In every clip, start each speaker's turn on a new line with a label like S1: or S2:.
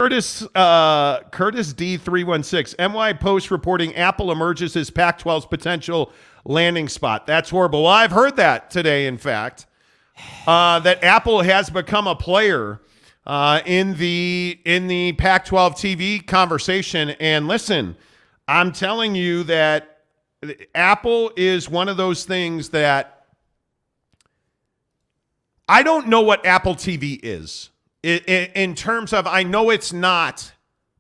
S1: Curtis D316, NY Post reporting Apple emerges as Pac-12's potential landing spot. That's horrible. Well, I've heard that today, in fact, that Apple has become a player in the Pac-12 TV conversation. And listen, I'm telling you that Apple is one of those things that I don't know what Apple TV is in terms of, I know it's not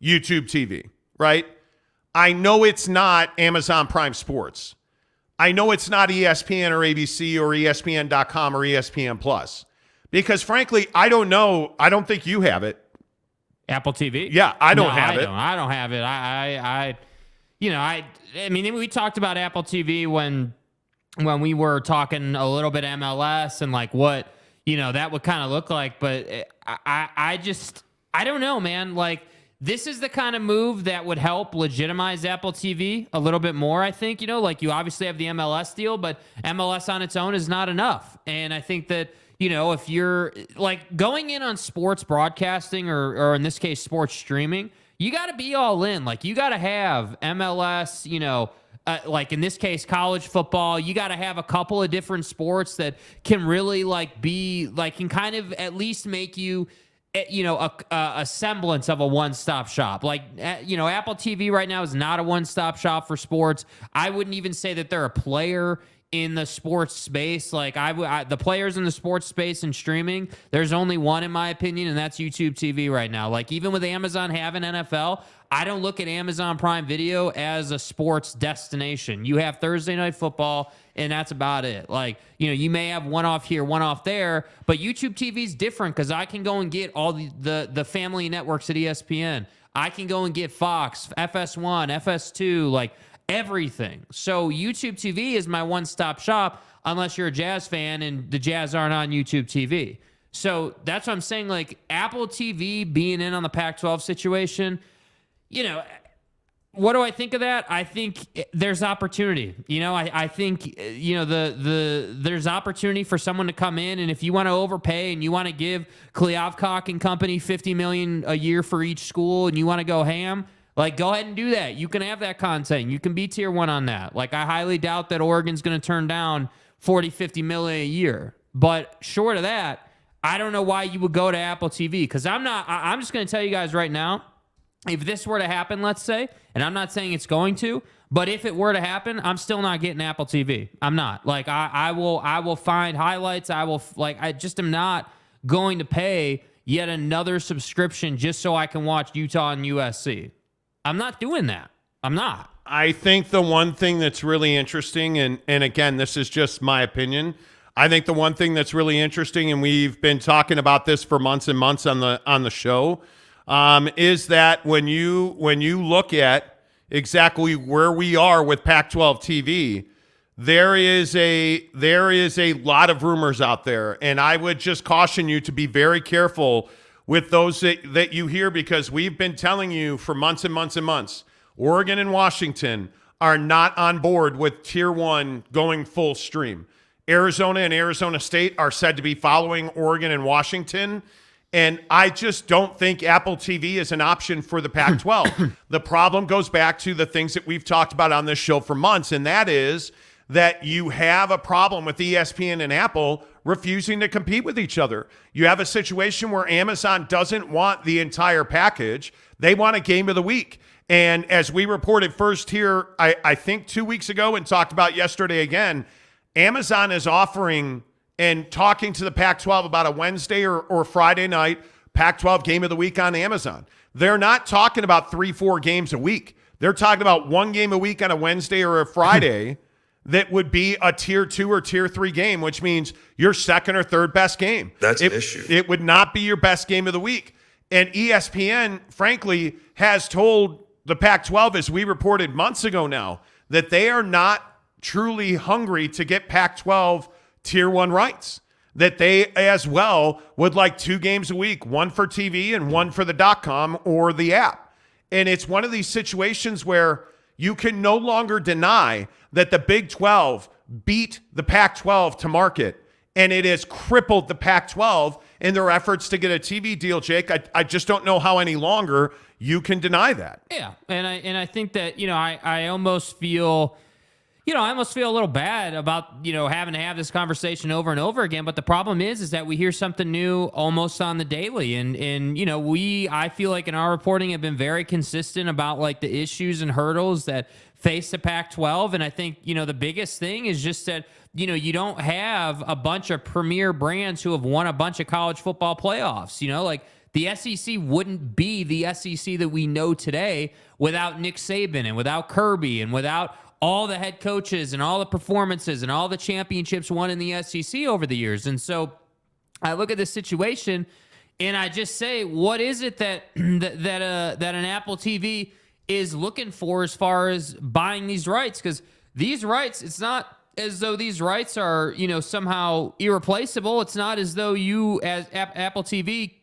S1: YouTube TV, right? I know it's not Amazon Prime Sports. I know it's not ESPN or ABC or ESPN.com or ESPN Plus. Because frankly, I don't know. I don't think you have it.
S2: Apple TV?
S1: Yeah, I don't have it.
S2: I don't have it. I mean, we talked about Apple TV when we were talking a little bit MLS and like what, that would kind of look like. But I don't know, man. Like, this is the kind of move that would help legitimize Apple TV a little bit more, I think. Like, you obviously have the MLS deal, but MLS on its own is not enough. And I think that, if you're like going in on sports broadcasting or in this case, sports streaming, you got to be all in. Like, you got to have MLS, like in this case, college football. You got to have a couple of different sports that can really can kind of at least make you, a semblance of a one-stop shop. Like, Apple TV right now is not a one-stop shop for sports. I wouldn't even say that they're a player in the sports space. Like, the players in the sports space and streaming, there's only one in my opinion, and that's YouTube TV right now. Like, even with Amazon having NFL, I don't look at Amazon Prime Video as a sports destination. You have Thursday Night Football, and that's about it. Like, you may have one off here, one off there, but YouTube TV is different because I can go and get all the family networks at ESPN. I can go and get Fox, FS1, FS2, like everything. So YouTube TV is my one-stop shop unless you're a Jazz fan and the Jazz aren't on YouTube TV. So that's what I'm saying. Like, Apple TV being in on the Pac-12 situation, what do I think of that? I think there's opportunity. I think there's opportunity for someone to come in, and if you want to overpay and you want to give Kliavkoff and company $50 million a year for each school, and you want to go ham, like, go ahead and do that. You can have that content. You can be tier one on that. Like, I highly doubt that Oregon's going to turn down $40-50 million a year. But short of that, I don't know why you would go to Apple TV, because I'm just going to tell you guys right now, if this were to happen, let's say, and I'm not saying it's going to, but if it were to happen, I'm still not getting Apple TV. I'm not. Like, I will find highlights. I just am not going to pay yet another subscription just so I can watch Utah and USC. I'm not doing that. I'm not.
S1: I think the one thing that's really interesting, and again, this is just my opinion, I think the one thing that's really interesting, and we've been talking about this for months and months on the show, is that when you look at exactly where we are with Pac-12 TV, there is a lot of rumors out there, and I would just caution you to be very careful with those that you hear, because we've been telling you for months and months and months, Oregon and Washington are not on board with Tier 1 going full stream. Arizona and Arizona State are said to be following Oregon and Washington, and I just don't think Apple TV is an option for the Pac-12. The problem goes back to the things that we've talked about on this show for months, and that is that you have a problem with ESPN and Apple refusing to compete with each other. You have a situation where Amazon doesn't want the entire package. They want a game of the week. And as we reported first here, I think 2 weeks ago and talked about yesterday again, Amazon is offering and talking to the Pac-12 about a Wednesday or Friday night Pac-12 game of the week on Amazon. They're not talking about 3-4 games a week. They're talking about one game a week on a Wednesday or a Friday that would be a Tier 2 or Tier 3 game, which means your second or third best game.
S3: That's an issue.
S1: It would not be your best game of the week. And ESPN, frankly, has told the Pac-12, as we reported months ago now, that they are not truly hungry to get Pac-12 Tier 1 rights, that they as well would like 2 games a week, one for TV and one for the .com or the app. And it's one of these situations where you can no longer deny that the Big 12 beat the Pac-12 to market, and it has crippled the Pac-12 in their efforts to get a TV deal, Jake. I just don't know how any longer you can deny that.
S2: Yeah, and I think that, I almost feel, I almost feel a little bad about, having to have this conversation over and over again. But the problem is that we hear something new almost on the daily. And I feel like in our reporting have been very consistent about like the issues and hurdles that face the Pac-12. And I think, the biggest thing is just that, you don't have a bunch of premier brands who have won a bunch of college football playoffs, like the SEC wouldn't be the SEC that we know today without Nick Saban and without Kirby and without all the head coaches and all the performances and all the championships won in the SEC over the years. And so I look at this situation and I just say, what is it that that an Apple TV is looking for as far as buying these rights? Because these rights, it's not as though these rights are, somehow irreplaceable. It's not as though you as Apple TV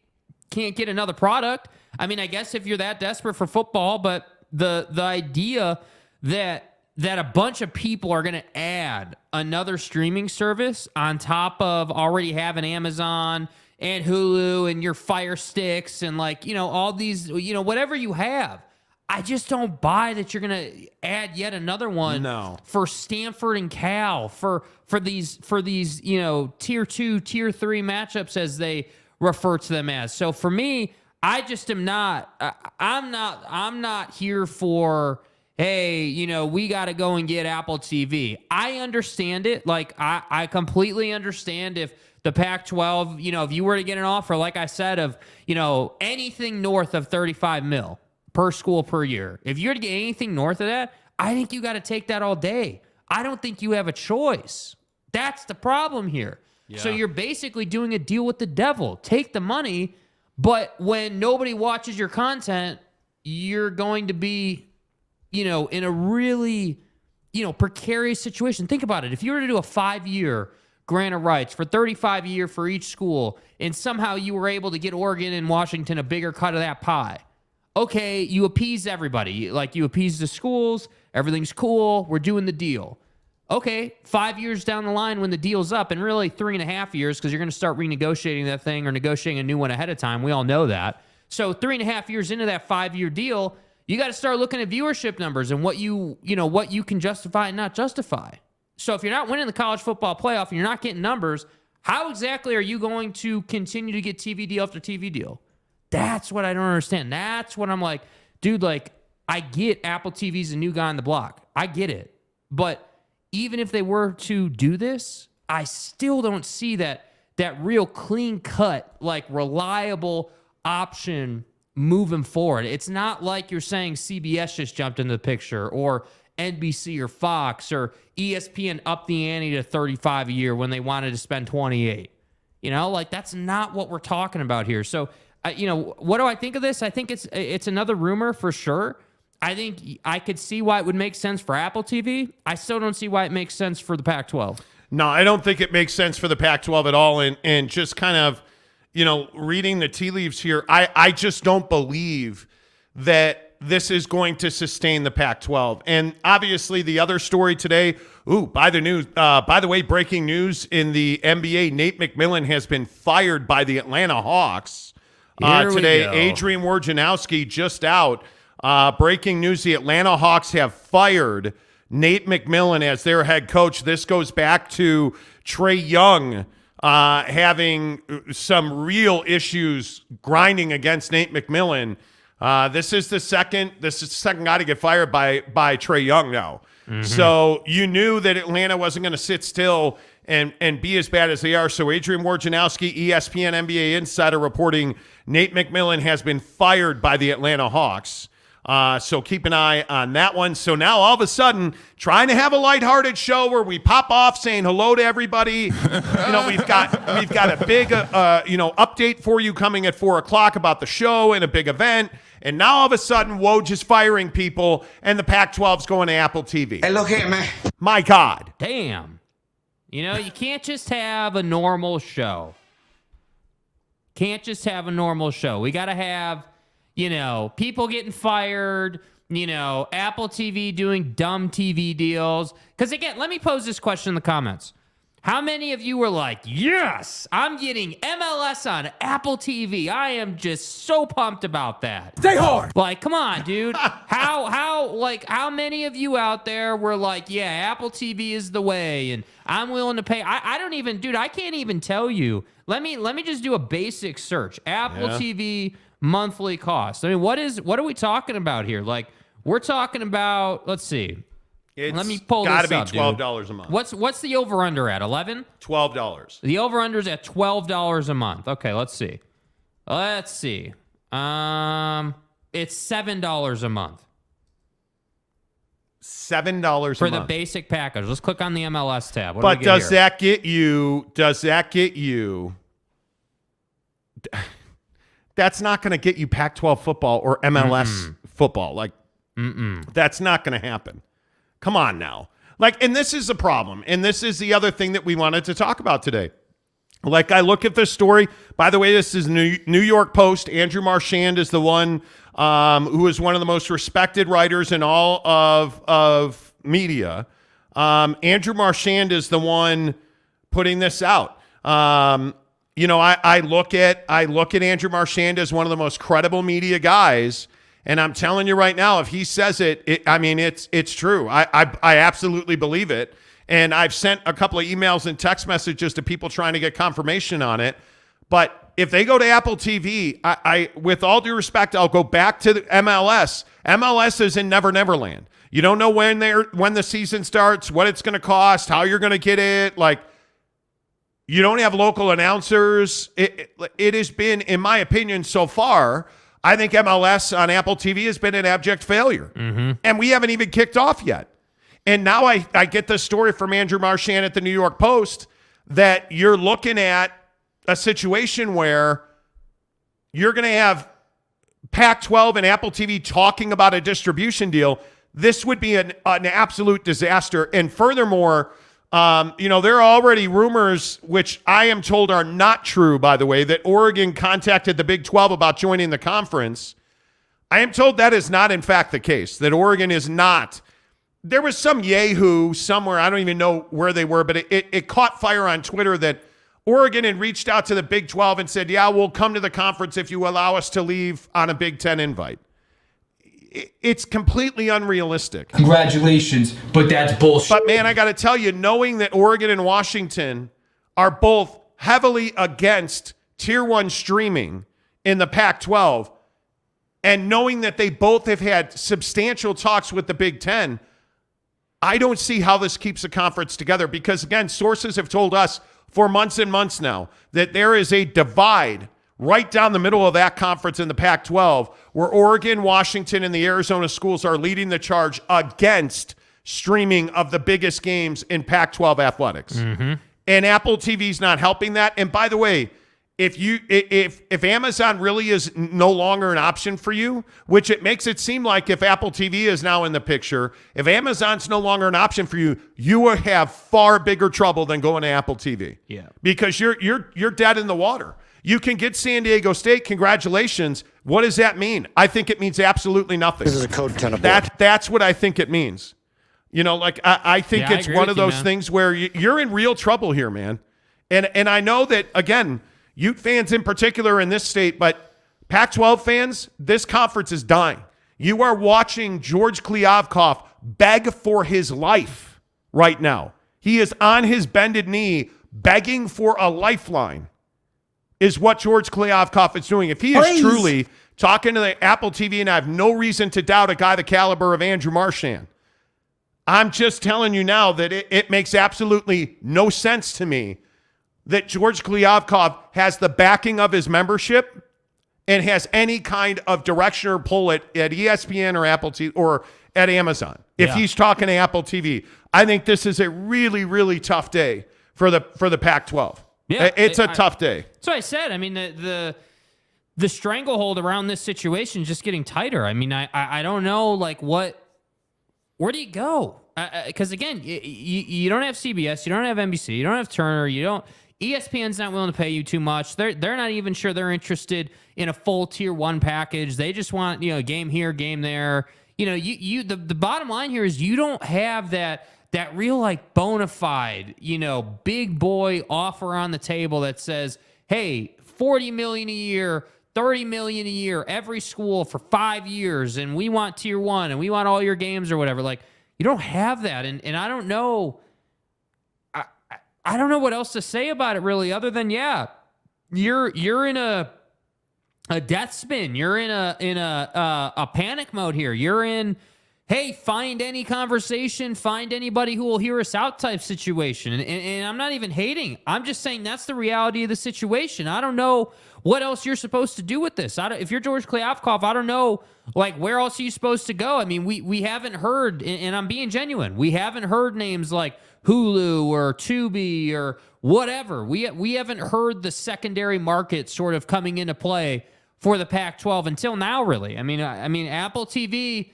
S2: can't get another product. I mean, I guess if you're that desperate for football, but the idea that a bunch of people are going to add another streaming service on top of already having Amazon and Hulu and your Fire Sticks and all these, whatever you have. I just don't buy that you're going to add yet another one for Stanford and Cal for these, tier 2, tier 3 matchups as they refer to them as. So for me, I just am not, I'm not here for, hey, we got to go and get Apple TV. I understand it. Like, I completely understand if the Pac-12, if you were to get an offer, like I said, of, anything north of 35 mil per school per year. If you're to get anything north of that, I think you got to take that all day. I don't think you have a choice. That's the problem here. Yeah. So you're basically doing a deal with the devil. Take the money, but when nobody watches your content, you're going to be in a really, precarious situation. Think about it. If you were to do a 5-year grant of rights for $35 a year for each school, and somehow you were able to get Oregon and Washington a bigger cut of that pie, okay, you appease everybody. Like, you appease the schools, everything's cool, we're doing the deal. Okay, 5 years down the line when the deal's up, and really 3.5 years, because you're going to start renegotiating that thing or negotiating a new one ahead of time. We all know that. So 3.5 years into that 5-year deal, you got to start looking at viewership numbers and what you can justify and not justify. So if you're not winning the college football playoff and you're not getting numbers, how exactly are you going to continue to get TV deal after TV deal? That's what I don't understand. That's what I'm like, dude, I get Apple TV's a new guy on the block. I get it. But even if they were to do this, I still don't see that real clean cut, reliable option moving forward. It's not like you're saying CBS just jumped into the picture, or NBC or Fox or ESPN upped the ante to 35 a year when they wanted to spend 28. That's not what we're talking about here. So, what do I think of this? I think it's another rumor for sure. I think I could see why it would make sense for Apple TV. I still don't see why it makes sense for the Pac-12.
S1: No, I don't think it makes sense for the Pac-12 at all. And just kind of, reading the tea leaves here, I just don't believe that this is going to sustain the Pac-12. And obviously the other story today, by the way, breaking news in the NBA, Nate McMillan has been fired by the Atlanta Hawks today. Adrian Wojnarowski just out. Breaking news, the Atlanta Hawks have fired Nate McMillan as their head coach. This goes back to Trae Young having some real issues grinding against Nate McMillan. This is the second guy to get fired by Trae Young now. Mm-hmm. So you knew that Atlanta wasn't going to sit still and be as bad as they are. So Adrian Wojnarowski, ESPN NBA insider, reporting Nate McMillan has been fired by the Atlanta Hawks. So keep an eye on that one. So now all of a sudden, trying to have a lighthearted show where we pop off saying hello to everybody. We've got a big update for you coming at 4:00 about the show and a big event. And now all of a sudden, Woj is firing people and the Pac-12's going to Apple TV.
S3: Hey, look here, man.
S1: My God.
S2: Damn. You can't just have a normal show. We got to have, people getting fired, Apple TV doing dumb TV deals. Because again, let me pose this question in the comments. How many of you were like, yes, I'm getting MLS on Apple TV. I am just so pumped about that.
S3: Stay hard.
S2: Like, come on, dude. How many of you out there were like, yeah, Apple TV is the way, and I'm willing to pay. I don't even, dude, I can't even tell you. Let me just do a basic search. Apple TV monthly cost. I mean, what are we talking about here? Like, we're talking about, let's see. Let me pull this up.
S1: Got to be $12 a month.
S2: What's the over-under at, 11?
S1: $12.
S2: The over-under's at $12 a month. Okay, let's see. It's $7 a month.
S1: $7 a month.
S2: For the basic package. Let's click on the MLS tab. What
S1: But
S2: do we get
S1: does
S2: here?
S1: that get you that's not going to get you Pac-12 football or MLS football. Like, that's not going to happen. Come on now. Like, and this is the problem. And this is the other thing that we wanted to talk about today. Like, I look at this story. By the way, this is New York Post. Andrew Marchand is the one who is one of the most respected writers in all of media. Andrew Marchand is the one putting this out. You know, I look at Andrew Marchand as one of the most credible media guys. And I'm telling you right now, if he says it's true. I absolutely believe it. And I've sent a couple of emails and text messages to people trying to get confirmation on it. But if they go to Apple TV, I with all due respect, I'll go back to the MLS. MLS is in Never Never Land. You don't know when the season starts, what it's going to cost, how you're going to get it. Like, you don't have local announcers. It has been, in my opinion, so far, I think MLS on Apple TV has been an abject failure. And we haven't even kicked off yet. And now I get this story from Andrew Marchand at the New York Post that you're looking at a situation where you're going to have Pac-12 and Apple TV talking about a distribution deal. This would be an absolute disaster. And furthermore, you know, there are already rumors, which I am told are not true, by the way, that Oregon contacted the Big 12 about joining the conference. I am told that is not, in fact, the case, that Oregon is not. There was some yahoo somewhere, I don't even know where they were, but it caught fire on Twitter that Oregon had reached out to the Big 12 and said, yeah, we'll come to the conference if you allow us to leave on a Big 10 invite. It's completely unrealistic.
S3: Congratulations, but that's bullshit.
S1: But, man, I got to tell you, knowing that Oregon and Washington are both heavily against Tier 1 streaming in the Pac-12, and knowing that they both have had substantial talks with the Big 10, I don't see how this keeps the conference together because, again, sources have told us for months and months now that there is a divide right down the middle of that conference in the Pac-12 where Oregon, Washington, and the Arizona schools are leading the charge against streaming of the biggest games in Pac-12 athletics. And Apple TV is not helping that. And by the way, if Amazon really is no longer an option for you, which it makes it seem like if Apple TV is now in the picture, if Amazon's no longer an option for you, you will have far bigger trouble than going to Apple TV.
S2: Yeah.
S1: Because you're dead in the water. You can get San Diego State. Congratulations. What does that mean? I think it means absolutely nothing.
S4: This is a code 10
S1: That's what I think it means. You know, like I think it's one of those things where you're in real trouble here, man. And I know that, again, Ute fans in particular in this state, but Pac-12 fans, this conference is dying. You are watching George Kliavkoff beg for his life right now. He is on his bended knee begging for a lifeline is what George Kliavkoff is doing. If he is truly talking to the Apple TV, and I have no reason to doubt a guy the caliber of Andrew Marchand, I'm just telling you now that it makes absolutely no sense to me that George Kliavkoff has the backing of his membership and has any kind of direction or pull at ESPN or Apple TV or at Amazon. If he's talking to Apple TV, I think this is a really, really tough day for the Pac-12.
S2: Yeah,
S1: it's a tough day.
S2: That's what I said. I mean, the stranglehold around this situation is just getting tighter. I mean, I don't know, like, where do you go? Because, again, you don't have CBS, you don't have NBC, you don't have Turner, ESPN's not willing to pay you too much. They're not even sure they're interested in a full Tier 1 package. They just want, game here, game there. The bottom line here is you don't have that that real like bona fide, big boy offer on the table that says, hey, $40 million a year, $30 million a year, every school for 5 years, and we want tier 1 and we want all your games or whatever. Like, you don't have that. And I don't know. I don't know what else to say about it really, other than, you're in a death spin. You're in a panic mode here. You're in, hey, find any conversation, find anybody who will hear us out type situation. And I'm not even hating. I'm just saying that's the reality of the situation. I don't know what else you're supposed to do with this. If you're George Kliavkoff, I don't know, like, where else are you supposed to go? I mean, we haven't heard, and I'm being genuine, we haven't heard names like Hulu or Tubi or whatever. We haven't heard the secondary market sort of coming into play for the Pac-12 until now, really. I mean, Apple TV,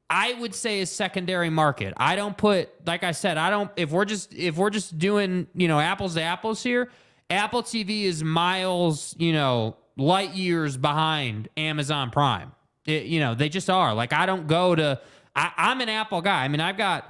S2: I would say, is secondary market. I don't put, like I said, if we're just doing, apples to apples here, Apple TV is miles, light years behind Amazon Prime. They just are. Like, I don't go to, I'm an Apple guy. I mean, I've got,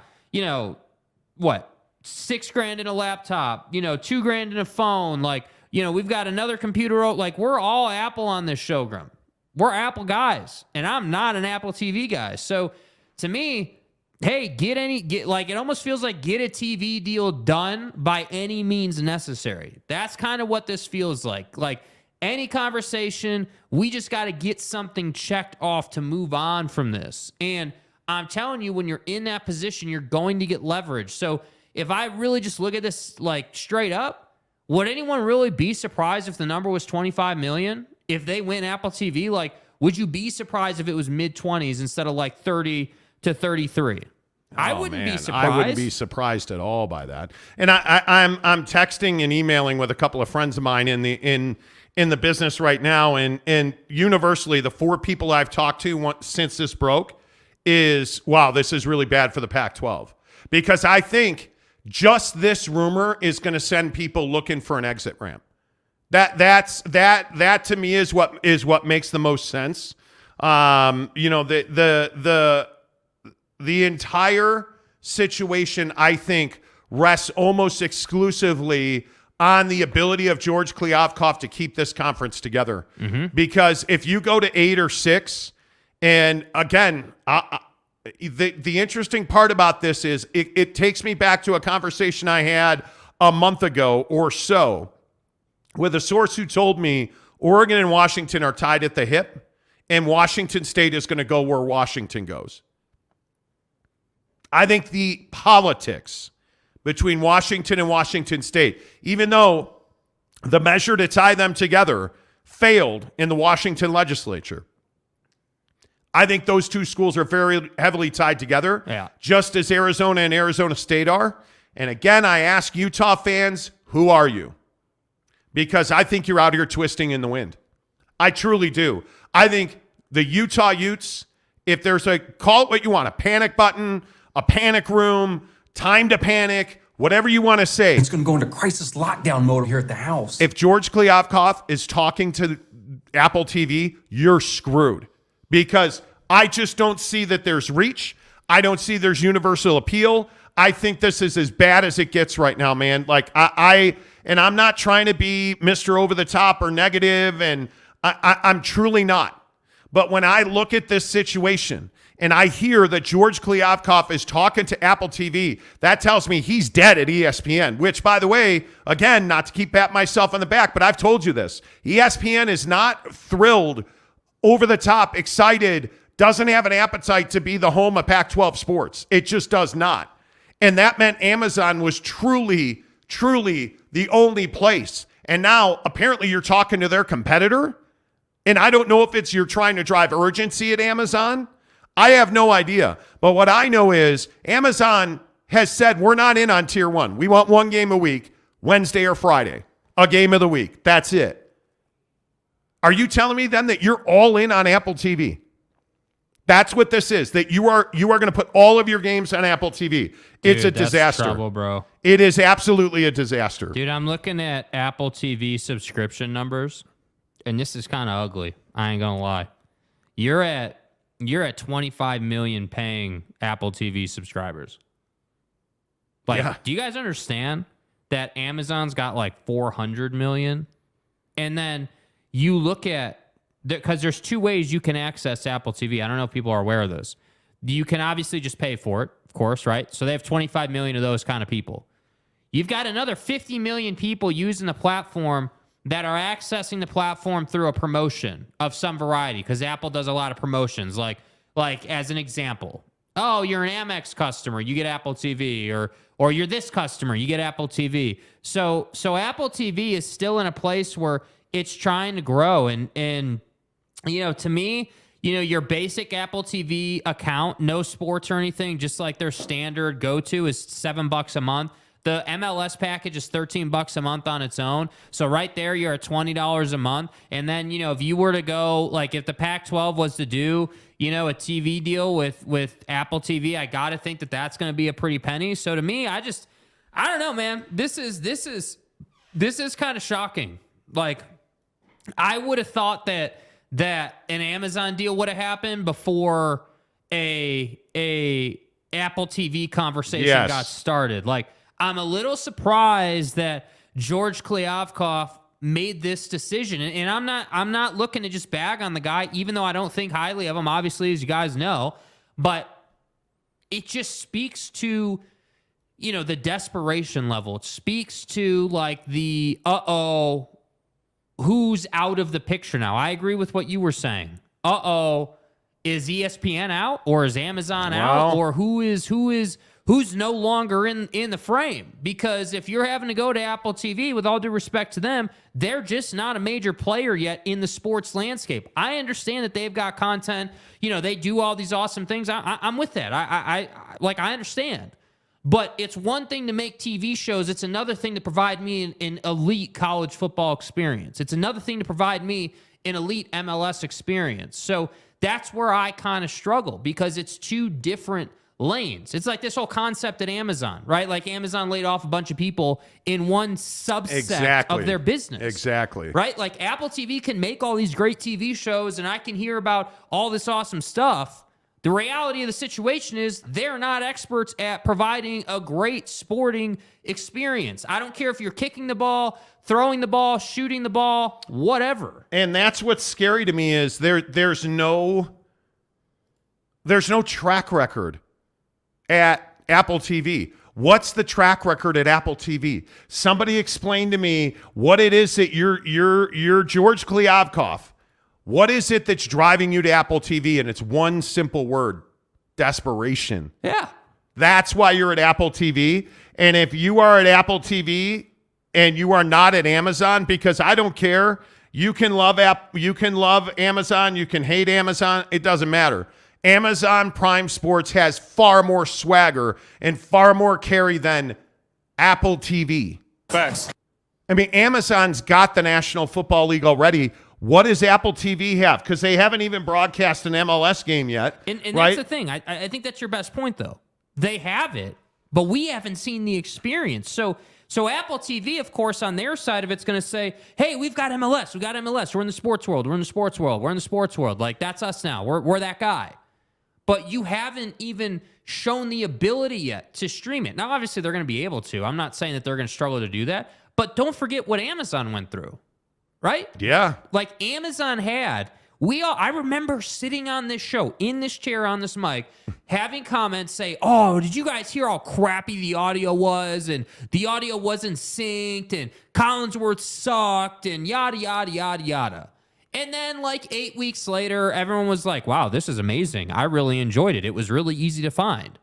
S2: what, $6,000 in a laptop, $2,000 in a phone. Like, we've got another computer. Like, we're all Apple on this show, Grum. We're Apple guys, and I'm not an Apple TV guy. So to me, hey, it almost feels like get a TV deal done by any means necessary. That's kind of what this feels like. Like, any conversation, we just got to get something checked off to move on from this. And I'm telling you, when you're in that position, you're going to get leverage. So if I really just look at this like straight up, would anyone really be surprised if the number was 25 million? If they win Apple TV, like, would you be surprised if it was mid-20s instead of like 30 to 33? I wouldn't be surprised.
S1: I wouldn't be surprised at all by that. And I'm texting and emailing with a couple of friends of mine in the business right now, and universally, the 4 people I've talked to since this broke is, wow, this is really bad for the Pac-12, because I think just this rumor is going to send people looking for an exit ramp. That to me is what makes the most sense. The entire situation, I think, rests almost exclusively on the ability of George Kliavkoff to keep this conference together. Mm-hmm. Because if you go to 8 or 6, and again, the interesting part about this is it takes me back to a conversation I had a month ago or so with a source who told me Oregon and Washington are tied at the hip, and Washington State is going to go where Washington goes. I think the politics between Washington and Washington State, even though the measure to tie them together failed in the Washington legislature, I think those two schools are very heavily tied together, just as Arizona and Arizona State are. And again, I ask Utah fans, who are you? Because I think you're out here twisting in the wind. I truly do. I think the Utah Utes, if there's call it what you want, a panic button, a panic room, time to panic, whatever you want to say.
S3: It's going to go into crisis lockdown mode here at the house.
S1: If George Kliavkoff is talking to Apple TV, you're screwed. Because I just don't see that there's reach. I don't see there's universal appeal. I think this is as bad as it gets right now, man. Like, and I'm not trying to be Mr. Over the Top or negative, and I'm truly not. But when I look at this situation and I hear that George Kliavkoff is talking to Apple TV, that tells me he's dead at ESPN, which, by the way, again, not to keep patting myself on the back, but I've told you this. ESPN is not thrilled, over the top, excited, doesn't have an appetite to be the home of Pac-12 sports. It just does not. And that meant Amazon was truly, truly the only place. And now, apparently, you're talking to their competitor. And I don't know if it's you're trying to drive urgency at Amazon. I have no idea. But what I know is Amazon has said, we're not in on tier 1. We want 1 game a week, Wednesday or Friday, a game of the week. That's it. Are you telling me then that you're all in on Apple TV? That's what this is, that you are going to put all of your games on Apple TV. It's a disaster.
S2: That's trouble, bro.
S1: It is absolutely a disaster.
S2: Dude, I'm looking at Apple TV subscription numbers, and this is kind of ugly. I ain't going to lie. You're at 25 million paying Apple TV subscribers. Like,
S1: Yeah.
S2: do you guys understand that Amazon's got like 400 million? And then you look at, because there's two ways you can access Apple TV. I don't know if people are aware of this. You can obviously just pay for it, of course, right? So they have 25 million of those kind of people. You've got another 50 million people using the platform that are accessing the platform through a promotion of some variety, because Apple does a lot of promotions. Like as an example, oh, you're an Amex customer, you get Apple TV, or you're this customer, you get Apple TV. So Apple TV is still in a place where it's trying to grow, and you know, to me, you know, your basic Apple TV account, no sports or anything, just like their standard go-to is $7 a month. The MLS package is $13 a month on its own. So right there, you're at $20 a month. And then, you know, if you were to go, like if the Pac-12 was to do, you know, a TV deal with Apple TV, I got to think that that's going to be a pretty penny. So to me, I don't know, man. This is kind of shocking. Like, I would have thought that an Amazon deal would have happened before a Apple TV conversation got started. Like, I'm a little surprised that George Kliavkoff made this decision, and I'm not looking to just bag on the guy, even though I don't think highly of him, obviously, as you guys know. But it just speaks to, you know, the desperation level. It speaks to like the who's out of the picture now. I agree with what you were saying. Is ESPN out, or is Amazon out, or who's no longer in the frame? Because if you're having to go to Apple TV, with all due respect to them, they're just not a major player yet in the sports landscape. I understand that they've got content. You know, they do all these awesome things. I'm with that. I understand. But it's one thing to make TV shows. It's another thing to provide me an elite college football experience. It's another thing to provide me an elite MLS experience. So that's where I kind of struggle, because it's two different lanes. It's like this whole concept at Amazon, right? Like Amazon laid off a bunch of people in one subset of their business.
S1: Exactly.
S2: Right? Like Apple TV can make all these great TV shows, and I can hear about all this awesome stuff. The reality of the situation is they're not experts at providing a great sporting experience. I don't care if you're kicking the ball, throwing the ball, shooting the ball, whatever.
S1: And that's what's scary to me is there's no track record at Apple TV. What's the track record at Apple TV? Somebody explain to me what it is that you're George Kliavkoff. What is it that's driving you to Apple TV? And it's one simple word: desperation.
S2: Yeah.
S1: That's why you're at Apple TV. And if you are at Apple TV and you are not at Amazon, because I don't care, you can love Amazon, you can hate Amazon, it doesn't matter. Amazon Prime Sports has far more swagger and far more carry than Apple TV.
S4: Facts.
S1: I mean, Amazon's got the National Football League already. What does Apple TV have? Because they haven't even broadcast an MLS game yet.
S2: And
S1: right?
S2: That's the thing. I think that's your best point, though. They have it, but we haven't seen the experience. So Apple TV, of course, on their side of it's going to say, hey, we've got MLS. We got MLS. We're in the sports world. We're in the sports world. We're in the sports world. Like, that's us now. We're that guy. But you haven't even shown the ability yet to stream it. Now, obviously, they're going to be able to. I'm not saying that they're going to struggle to do that. But don't forget what Amazon went through, right?
S1: Yeah.
S2: Like Amazon had, I remember sitting on this show, in this chair on this mic, having comments say, oh, did you guys hear how crappy the audio was? And the audio wasn't synced, and Collinsworth sucked, and yada, yada, yada, yada. And then like 8 weeks later, everyone was like, wow, this is amazing. I really enjoyed it. It was really easy to find.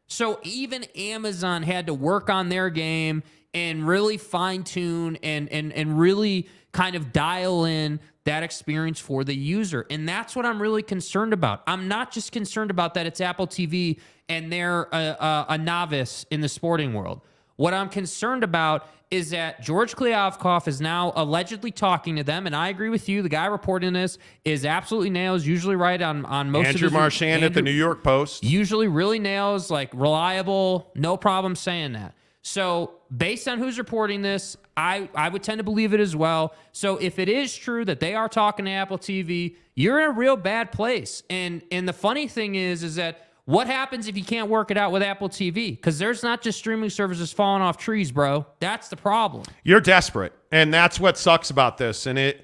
S2: So even Amazon had to work on their game and really fine tune and really kind of dial in that experience for the user. And that's what I'm really concerned about. I'm not just concerned about that it's Apple TV and they're a novice in the sporting world. What I'm concerned about is that George Kliavkoff is now allegedly talking to them, and I agree with you. The guy reporting this is absolutely nails, usually right on most
S1: Andrew
S2: of his...
S1: Marchand at the New York Post.
S2: Usually really nails, like reliable, no problem saying that. So based on who's reporting this, I would tend to believe it as well. So if it is true that they are talking to Apple TV, you're in a real bad place. And the funny thing is that what happens if you can't work it out with Apple TV? Because there's not just streaming services falling off trees, bro. That's the problem.
S1: You're desperate, and that's what sucks about this. And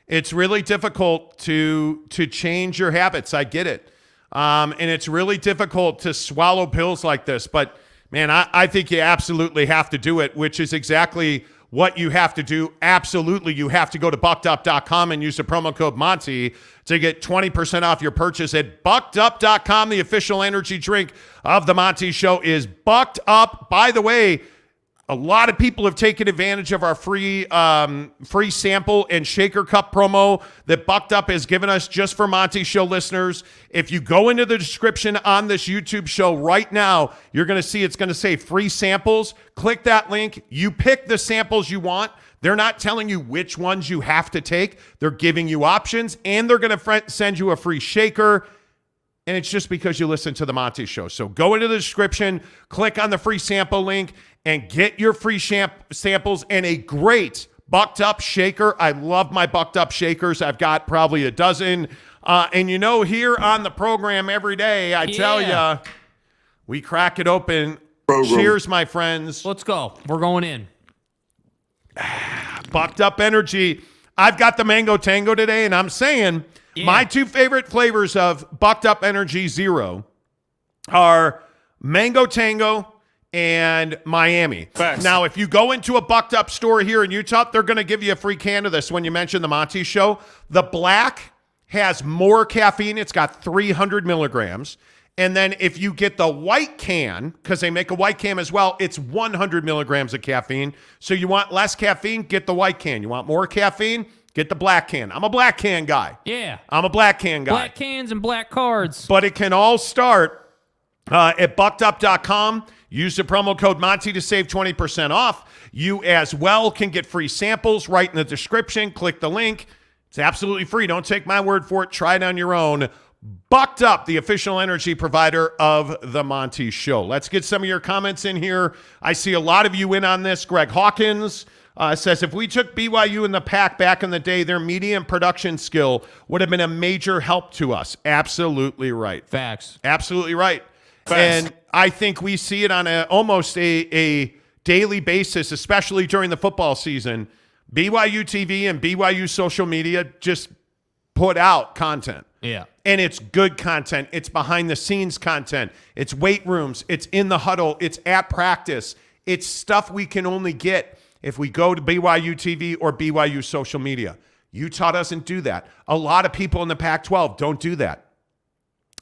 S1: it's really difficult to change your habits. I get it. And it's really difficult to swallow pills like this. But, man, I think you absolutely have to do it, which is exactly what you have to do. Absolutely, you have to go to buckedup.com and use the promo code Monty to get 20% off your purchase at buckedup.com. The official energy drink of the Monty Show is Bucked Up. By the way, a lot of people have taken advantage of our free sample and shaker cup promo that Bucked Up has given us just for Monty Show listeners. If you go into the description on this YouTube show right now, you're going to see it's going to say free samples. Click that link. You pick the samples you want. They're not telling you which ones you have to take. They're giving you options, and they're going to send you a free shaker. And it's just because you listen to the Monty Show. So go into the description, click on the free sample link, and get your free samples and a great Bucked Up shaker. I love my Bucked Up shakers. I've got probably a dozen. And you know, here on the program every day, I tell you, we crack it open. Cheers, my friends.
S2: Let's go. We're going in.
S1: Bucked Up energy. I've got the Mango Tango today, and I'm saying my two favorite flavors of Bucked Up Energy Zero are Mango Tango and Miami.
S4: Facts.
S1: Now, if you go into a Bucked Up store here in Utah, they're going to give you a free can of this when you mention the Monty Show. The black has more caffeine. It's got 300 milligrams. And then if you get the white can, because they make a white can as well, it's 100 milligrams of caffeine. So you want less caffeine, get the white can. You want more caffeine, get the black can. I'm a black can guy.
S2: Yeah.
S1: I'm a black can guy.
S2: Black cans and black cards.
S1: But it can all start at buckedup.com. Use the promo code Monty to save 20% off. You as well can get free samples right in the description. Click the link. It's absolutely free. Don't take my word for it. Try it on your own. Bucked Up, the official energy provider of the Monty Show. Let's get some of your comments in here. I see a lot of you in on this. Greg Hawkins says, if we took BYU and the PAC back in the day, their media and production skill would have been a major help to us. Absolutely right.
S2: Facts.
S1: Absolutely right.
S4: Facts.
S1: And I think we see it on almost a daily basis, especially during the football season. BYU TV and BYU social media just put out content.
S2: Yeah.
S1: And it's good content. It's behind the scenes content. It's weight rooms. It's in the huddle. It's at practice. It's stuff we can only get if we go to BYU TV or BYU social media. Utah doesn't do that. A lot of people in the Pac-12 don't do that.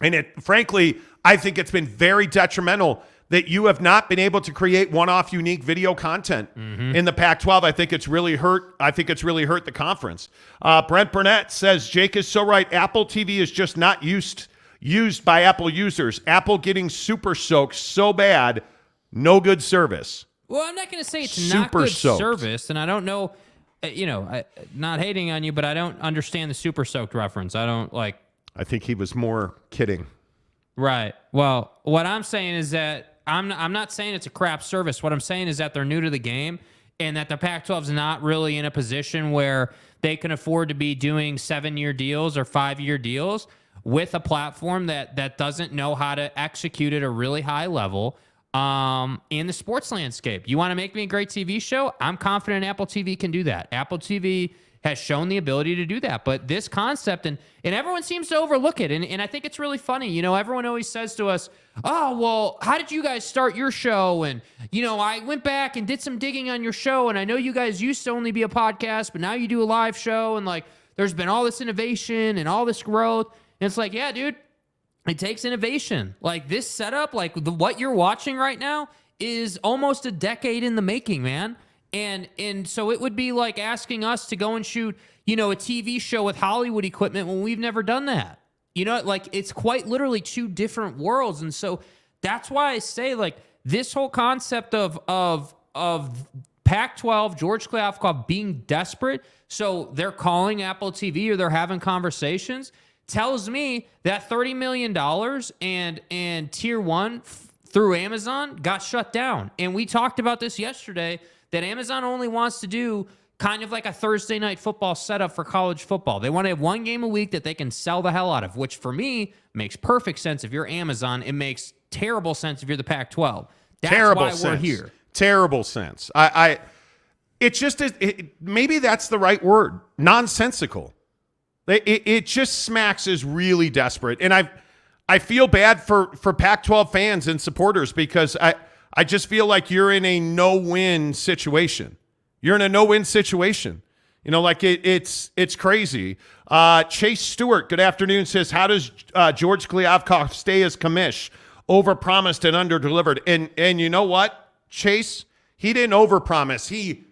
S1: And frankly, I think it's been very detrimental that you have not been able to create one-off unique video content in the Pac-12. I think it's really hurt. I think it's really hurt the conference. Brent Burnett says, Jake is so right. Apple TV is just not used by Apple users. Apple getting super soaked so bad, no good service.
S2: Well, I'm not going to say it's
S1: Super
S2: not good
S1: soaked.
S2: service, and I don't know, not hating on you, but I don't understand the super soaked reference. I don't like.
S1: I think he was more kidding.
S2: Right. Well, what I'm saying is that I'm not saying it's a crap service. What I'm saying is that they're new to the game and that the Pac-12 is not really in a position where they can afford to be doing 7-year deals or 5-year deals with a platform that doesn't know how to execute at a really high level in the sports landscape. You want to make me a great TV show? I'm confident Apple TV can do that. Apple TV has shown the ability to do that. But this concept, and everyone seems to overlook it. And I think it's really funny. You know, everyone always says to us, oh, well, how did you guys start your show? And, I went back and did some digging on your show. And I know you guys used to only be a podcast, but now you do a live show. And, there's been all this innovation and all this growth. And it's like, yeah, dude, it takes innovation. This setup, what you're watching right now is almost a decade in the making, man. And so it would be like asking us to go and shoot, a TV show with Hollywood equipment when we've never done that. It's quite literally two different worlds. And so that's why I say, this whole concept of Pac-12, George Kliavkoff being desperate, so they're calling Apple TV or they're having conversations, tells me that $30 million and Tier 1 through Amazon got shut down. And we talked about this yesterday, that Amazon only wants to do kind of like a Thursday night football setup for college football. They want to have one game a week that they can sell the hell out of, which for me makes perfect sense if you're Amazon. It makes terrible sense if you're the Pac-12. That's
S1: terrible
S2: why
S1: sense.
S2: we're here.
S1: Terrible sense. It's just maybe that's the right word. Nonsensical. It just smacks as really desperate. And I feel bad for Pac-12 fans and supporters because I just feel like you're in a no-win situation. You're in a no-win situation. Like it's crazy. Chase Stewart, good afternoon, says, how does George Kliavkoff stay as commish? Overpromised and underdelivered. And you know what, Chase? He didn't overpromise. He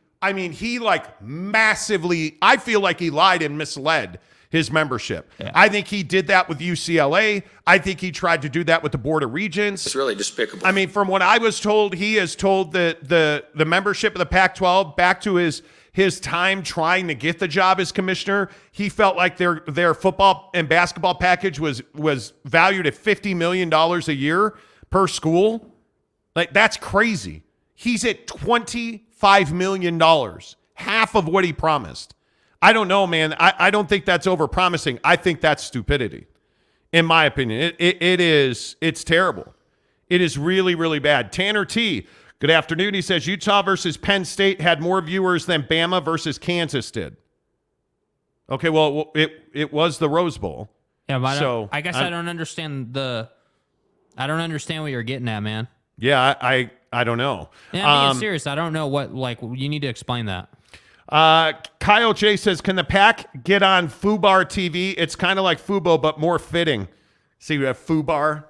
S1: like massively, I feel like he lied and misled his membership. Yeah. I think he did that with UCLA. I think he tried to do that with the Board of Regents.
S4: It's really despicable.
S1: I mean, from what I was told, he has told the membership of the Pac-12 back to his time trying to get the job as commissioner. He felt like their football and basketball package was valued at $50 million a year per school. Like, that's crazy. He's at $25 million, half of what he promised. I don't know, man. I don't think that's overpromising. I think that's stupidity, in my opinion. It's terrible. It is really, really bad. Tanner T, good afternoon. He says Utah versus Penn State had more viewers than Bama versus Kansas did. Okay, well, it was the Rose Bowl.
S2: Yeah, but
S1: so
S2: I guess I don't understand what you're getting at, man.
S1: Yeah, I don't know.
S2: Yeah, I'm being serious. I don't know what, you need to explain that.
S1: Kyle J says, can the PAC get on FUBAR TV? It's kind of like Fubo, but more fitting. See, we have FUBAR.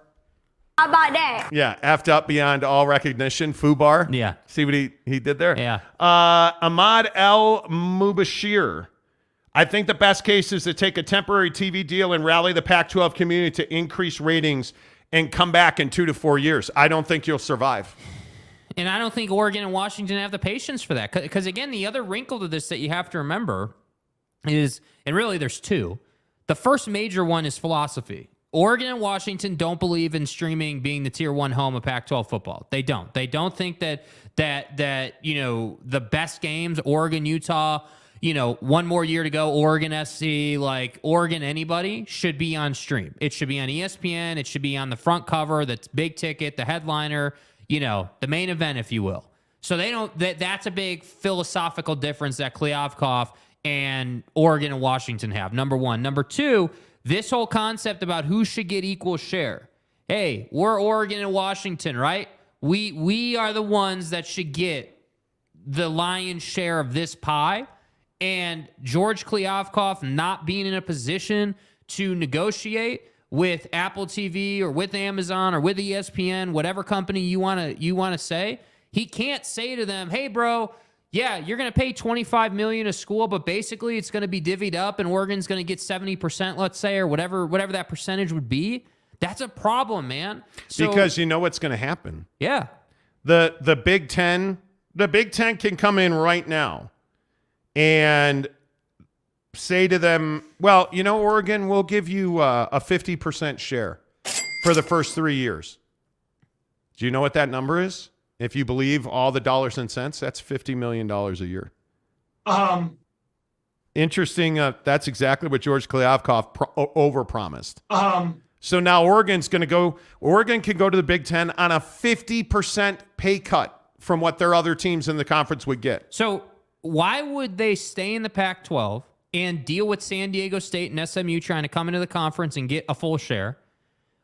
S5: How about that?
S1: Yeah, effed up beyond all recognition. FUBAR.
S2: Yeah.
S1: See what he did there?
S2: Yeah.
S1: Ahmad El Mubashir. I think the best case is to take a temporary TV deal and rally the Pac-12 community to increase ratings and come back in 2 to 4 years. I don't think you'll survive.
S2: And I don't think Oregon and Washington have the patience for that. Because, again, the other wrinkle to this that you have to remember is, and really there's two. The first major one is philosophy. Oregon and Washington don't believe in streaming being the tier 1 home of Pac-12 football. They don't. They don't think that the best games, Oregon, Utah, one more year to go, Oregon SC, like Oregon anybody, should be on stream. It should be on ESPN. It should be on the front cover, that's big ticket, the headliner, the main event, if you will. So they don't. That's a big philosophical difference that Kliavkoff and Oregon and Washington have. Number one. Number two, this whole concept about who should get equal share. Hey, we're Oregon and Washington, right? We are the ones that should get the lion's share of this pie. And George Kliavkoff not being in a position to negotiate with Apple TV or with Amazon or with ESPN, whatever company you want to say, he can't say to them, "Hey, bro, yeah, you're going to pay $25 million a school, but basically it's going to be divvied up, and Oregon's going to get 70%, let's say, or whatever that percentage would be." That's a problem, man.
S1: Because you know what's going to happen.
S2: Yeah,
S1: the Big Ten can come in right now and say to them, well, Oregon will give you a 50% share for the first 3 years. Do you know what that number is? If you believe all the dollars and cents, that's $50 million a year. Interesting. That's exactly what George Kliavkoff overpromised. So now Oregon can go to the Big Ten on a 50% pay cut from what their other teams in the conference would get.
S2: So why would they stay in the Pac-12 and deal with San Diego State and SMU trying to come into the conference and get a full share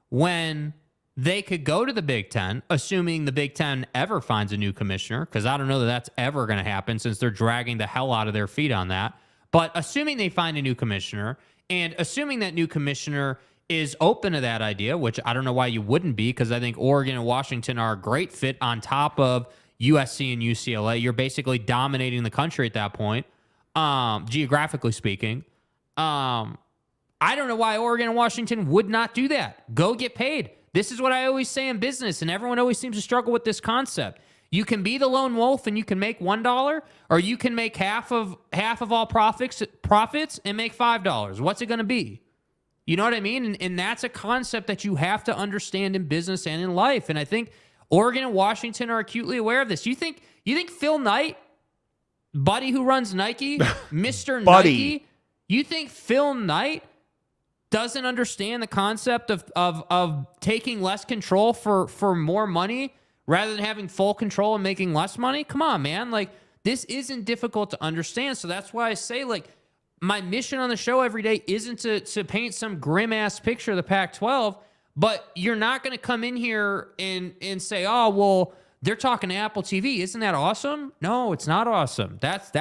S2: when they could go to the Big Ten, assuming the Big Ten ever finds a new commissioner, because I don't know that that's ever going to happen since they're dragging the hell out of their feet on that. But assuming they find a new commissioner, and assuming that new commissioner is open to that idea, which I don't know why you wouldn't be, because I think Oregon and Washington are a great fit on top of USC and UCLA. You're basically dominating the country at that point. Geographically speaking, I don't know why Oregon and Washington would not do that. Go get paid. This is what I always say in business, and everyone always seems to struggle with this concept. You can be the lone wolf and you can make $1, or you can make half of all profits and make $5. What's it going to be? You know what I mean? And that's a concept that you have to understand in business and in life. And I think Oregon and Washington are acutely aware of this. You think Phil Knight, buddy who runs Nike, Mr.
S1: Buddy.
S2: Nike, you think Phil Knight doesn't understand the concept of taking less control for more money rather than having full control and making less money? Come on, man. Like, this isn't difficult to understand. So that's why I say, like, my mission on the show every day isn't to paint some grim-ass picture of the Pac-12, but you're not going to come in here and say, oh, well, they're talking to Apple TV. Isn't that awesome? No, it's not awesome. That's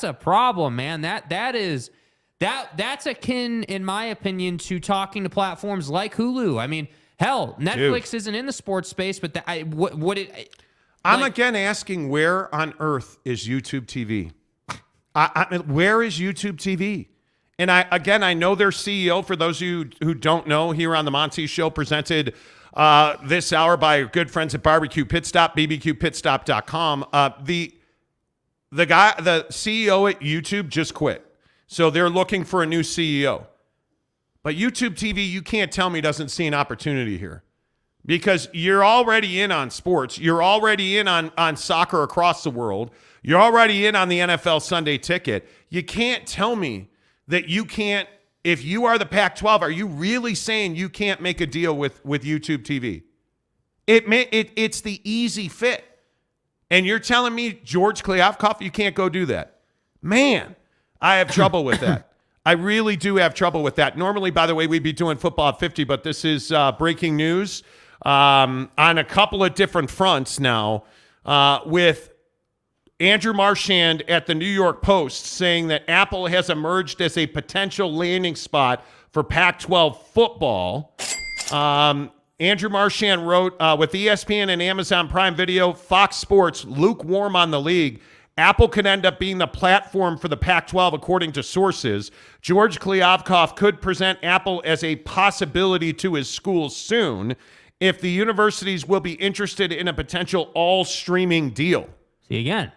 S2: a problem, man. That's akin, in my opinion, to talking to platforms like Hulu. I mean, hell, Netflix isn't in the sports space, but
S1: I'm again asking, where on earth is YouTube TV? Where is YouTube TV? And I know their CEO, for those of you who don't know, here on the Monty Show, presented this hour by our good friends at Barbecue Pit Stop, bbqpitstop.com. The CEO at YouTube just quit. So they're looking for a new CEO. But YouTube TV, you can't tell me, doesn't see an opportunity here. Because you're already in on sports. You're already in on soccer across the world. You're already in on the NFL Sunday Ticket. You can't tell me that you can't, if you are the Pac-12, are you really saying you can't make a deal with YouTube TV? It's the easy fit. And you're telling me, George Kliavkoff, you can't go do that. Man, I have trouble with that. I really do have trouble with that. Normally, by the way, we'd be doing Football at 50, but this is breaking news on a couple of different fronts now, with Andrew Marchand at the New York Post saying that Apple has emerged as a potential landing spot for Pac-12 football. Andrew Marchand wrote, with ESPN and Amazon Prime Video, Fox Sports lukewarm on the league, Apple could end up being the platform for the Pac-12, according to sources. George Kliavkoff could present Apple as a possibility to his school soon if the universities will be interested in a potential all-streaming deal.
S2: See, again.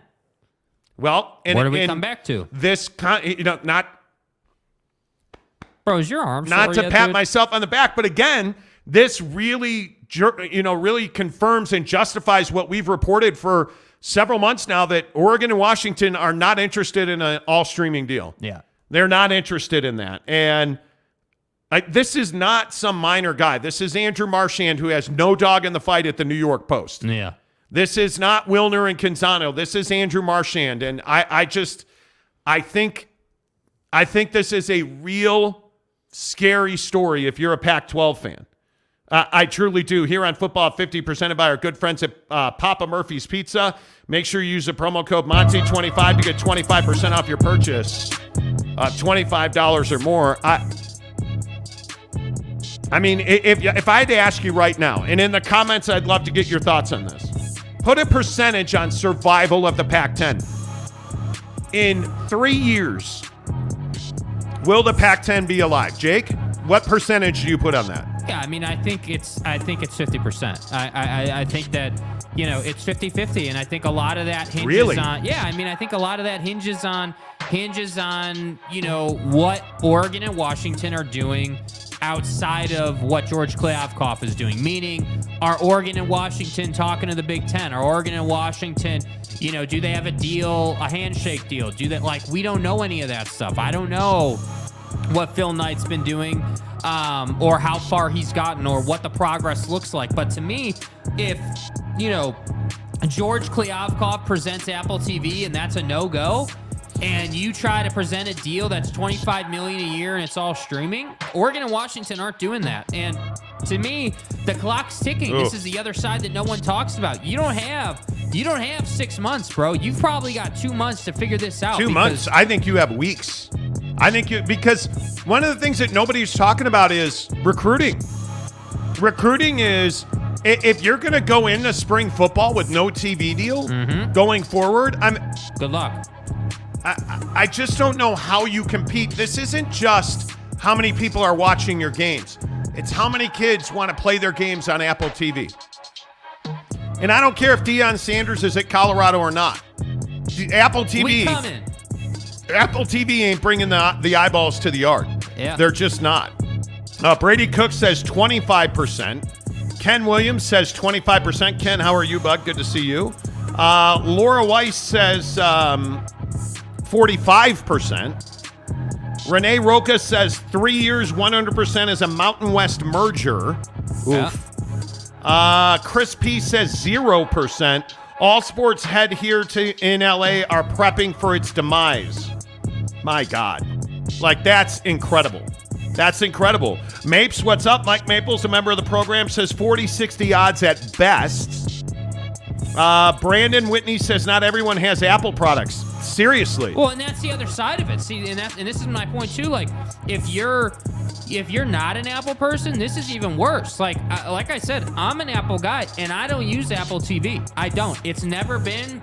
S1: Well, and
S2: where do we come back to?
S1: This, not
S2: Bro, is your arm
S1: not
S2: sore
S1: to
S2: yet,
S1: pat
S2: dude?
S1: myself on the back, but again, this really, really confirms and justifies what we've reported for several months now, that Oregon and Washington are not interested in an all-streaming deal.
S2: Yeah.
S1: They're not interested in that. And this is not some minor guy. This is Andrew Marchand, who has no dog in the fight at the New York Post.
S2: Yeah.
S1: This is not Wilner and Canzano. This is Andrew Marchand. And I think this is a real scary story if you're a Pac-12 fan. I truly do. Here on Football at 50, presented by our good friends at Papa Murphy's Pizza. Make sure you use the promo code Monty25 to get 25% off your purchase, $25 or more. I mean, if I had to ask you right now, and in the comments, I'd love to get your thoughts on this. Put a percentage on survival of the Pac-10. In 3 years, will the Pac-10 be alive? Jake, what percentage do you put on that?
S2: Yeah, I mean, I think it's 50%. I think that, it's 50-50, and I think a lot of that hinges on. Yeah, I mean, I think a lot of that hinges on what Oregon and Washington are doing outside of what George Kliavkoff is doing. Meaning, are Oregon and Washington talking to the Big Ten? Are Oregon and Washington, do they have a deal, a handshake deal? Do they, we don't know any of that stuff. I don't know what Phil Knight's been doing, or how far he's gotten, or what the progress looks like. But to me, if, George Kliavkoff presents Apple TV and that's a no-go, and you try to present a deal that's $25 million a year and it's all streaming, Oregon and Washington aren't doing that. And to me, the clock's ticking. This is the other side that no one talks about. You don't have 6 months, bro. You've probably got 2 months to figure this out.
S1: 2 months? I think you have weeks. Because one of the things that nobody's talking about is recruiting. Recruiting is, if you're going to go into spring football with no TV deal going forward,
S2: good luck.
S1: I just don't know how you compete. This isn't just how many people are watching your games. It's how many kids want to play their games on Apple TV. And I don't care if Deion Sanders is at Colorado or not. Apple TV ain't bringing the eyeballs to the yard.
S2: Yeah.
S1: They're just not. Brady Cook says 25%. Ken Williams says 25%. Ken, how are you, bud? Good to see you. Laura Weiss says 45%. Renee Roca says 3 years, 100% is a Mountain West merger. Oof. Chris P says 0%. All sports head here in LA are prepping for its demise. My God. Like, that's incredible. That's incredible. Mapes, what's up? Mike Maples, a member of the program, says 40-60 odds at best. Brandon Whitney says not everyone has Apple products. Seriously.
S2: Well, and that's the other side of it. See, and this is my point too. Like, if you're not an Apple person, this is even worse. Like I said, I'm an Apple guy, and I don't use Apple TV. I don't. It's never been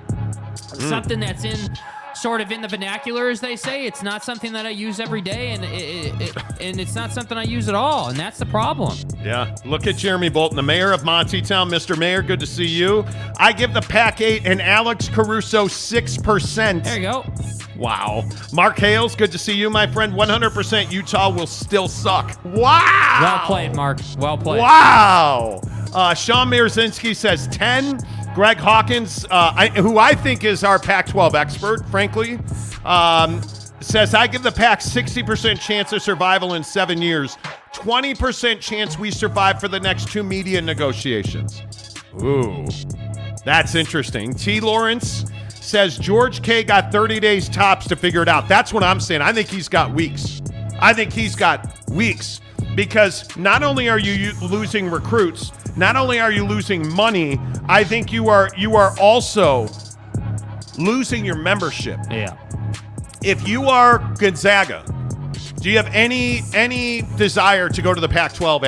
S2: something that's in the vernacular, as they say. It's not something that I use every day, and it's not something I use at all, and that's the problem.
S1: Yeah. Look at Jeremy Bolton, the mayor of Monty Town. Mr. Mayor, good to see you. I give the PAC 8 and Alex Caruso 6%.
S2: There you go.
S1: Wow. Mark Hales, good to see you, my friend. 100% Utah will still suck. Wow.
S2: Well played, Mark. Well played.
S1: Wow. Sean Mierzinski says 10. Greg Hawkins, who I think is our Pac-12 expert, frankly, says, I give the PAC 60% chance of survival in 7 years. 20% chance we survive for the next 2 media negotiations. Ooh, that's interesting. T. Lawrence says George K. got 30 days tops to figure it out. That's what I'm saying. I think he's got weeks. Because not only are you losing recruits, not only are you losing money, I think you are also losing your membership.
S2: Yeah.
S1: If you are Gonzaga, do you have any desire to go to the Pac-12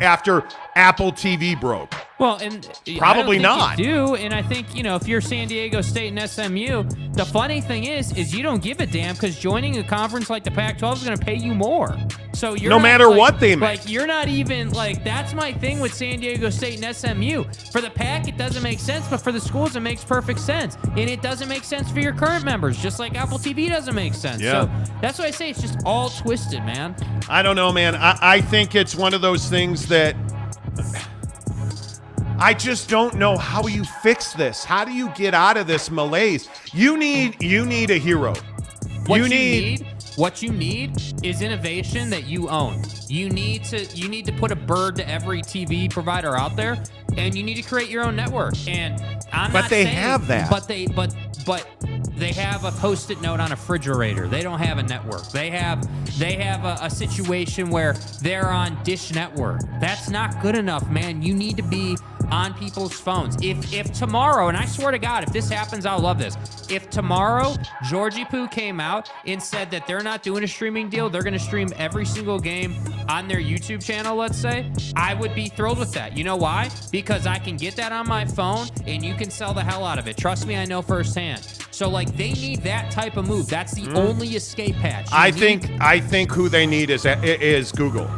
S1: after Apple TV broke?
S2: Well, and
S1: probably
S2: I don't think
S1: not.
S2: You do, and I think if you're San Diego State and SMU, the funny thing is you don't give a damn because joining a conference like the Pac-12 is going to pay you more. So you're
S1: no
S2: not,
S1: matter what they make.
S2: Like, you're not even that's my thing with San Diego State and SMU. For the PAC, it doesn't make sense, but for the schools, it makes perfect sense, and it doesn't make sense for your current members, just like Apple TV doesn't make sense.
S1: Yeah.
S2: So that's why I say it's just all twisted, man.
S1: I don't know, man. I think it's one of those things that I just don't know how you fix this. How do you get out of this malaise? You need a hero.
S2: What you need is innovation that you own. You need to put a bird to every TV provider out there, and you need to create your own network. And
S1: But they have that.
S2: But they have a Post-it note on a refrigerator. They don't have a network. They have a situation where they're on Dish Network. That's not good enough, man. You need to be on people's phones. If tomorrow, and I swear to God, if this happens, I'll love this. If tomorrow Georgie Poo came out and said that they're not doing a streaming deal, they're going to stream every single game on their YouTube channel, let's say, I would be thrilled with that. You know why? Because I can get that on my phone and you can sell the hell out of it. Trust me, I know firsthand. So, they need that type of move. That's the only escape hatch. I
S1: think who they need is Google.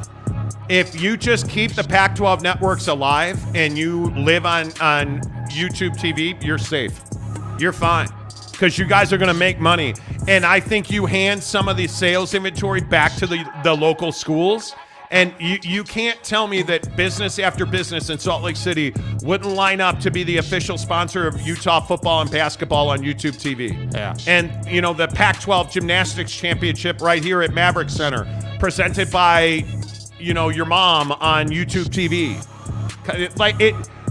S1: If you just keep the Pac-12 networks alive and you live on YouTube TV, you're safe. You're fine because you guys are going to make money. And I think you hand some of the sales inventory back to the local schools. And you can't tell me that business after business in Salt Lake City wouldn't line up to be the official sponsor of Utah football and basketball on YouTube TV.
S2: Yeah.
S1: And, the Pac-12 Gymnastics Championship right here at Maverick Center, presented by, your mom on YouTube TV.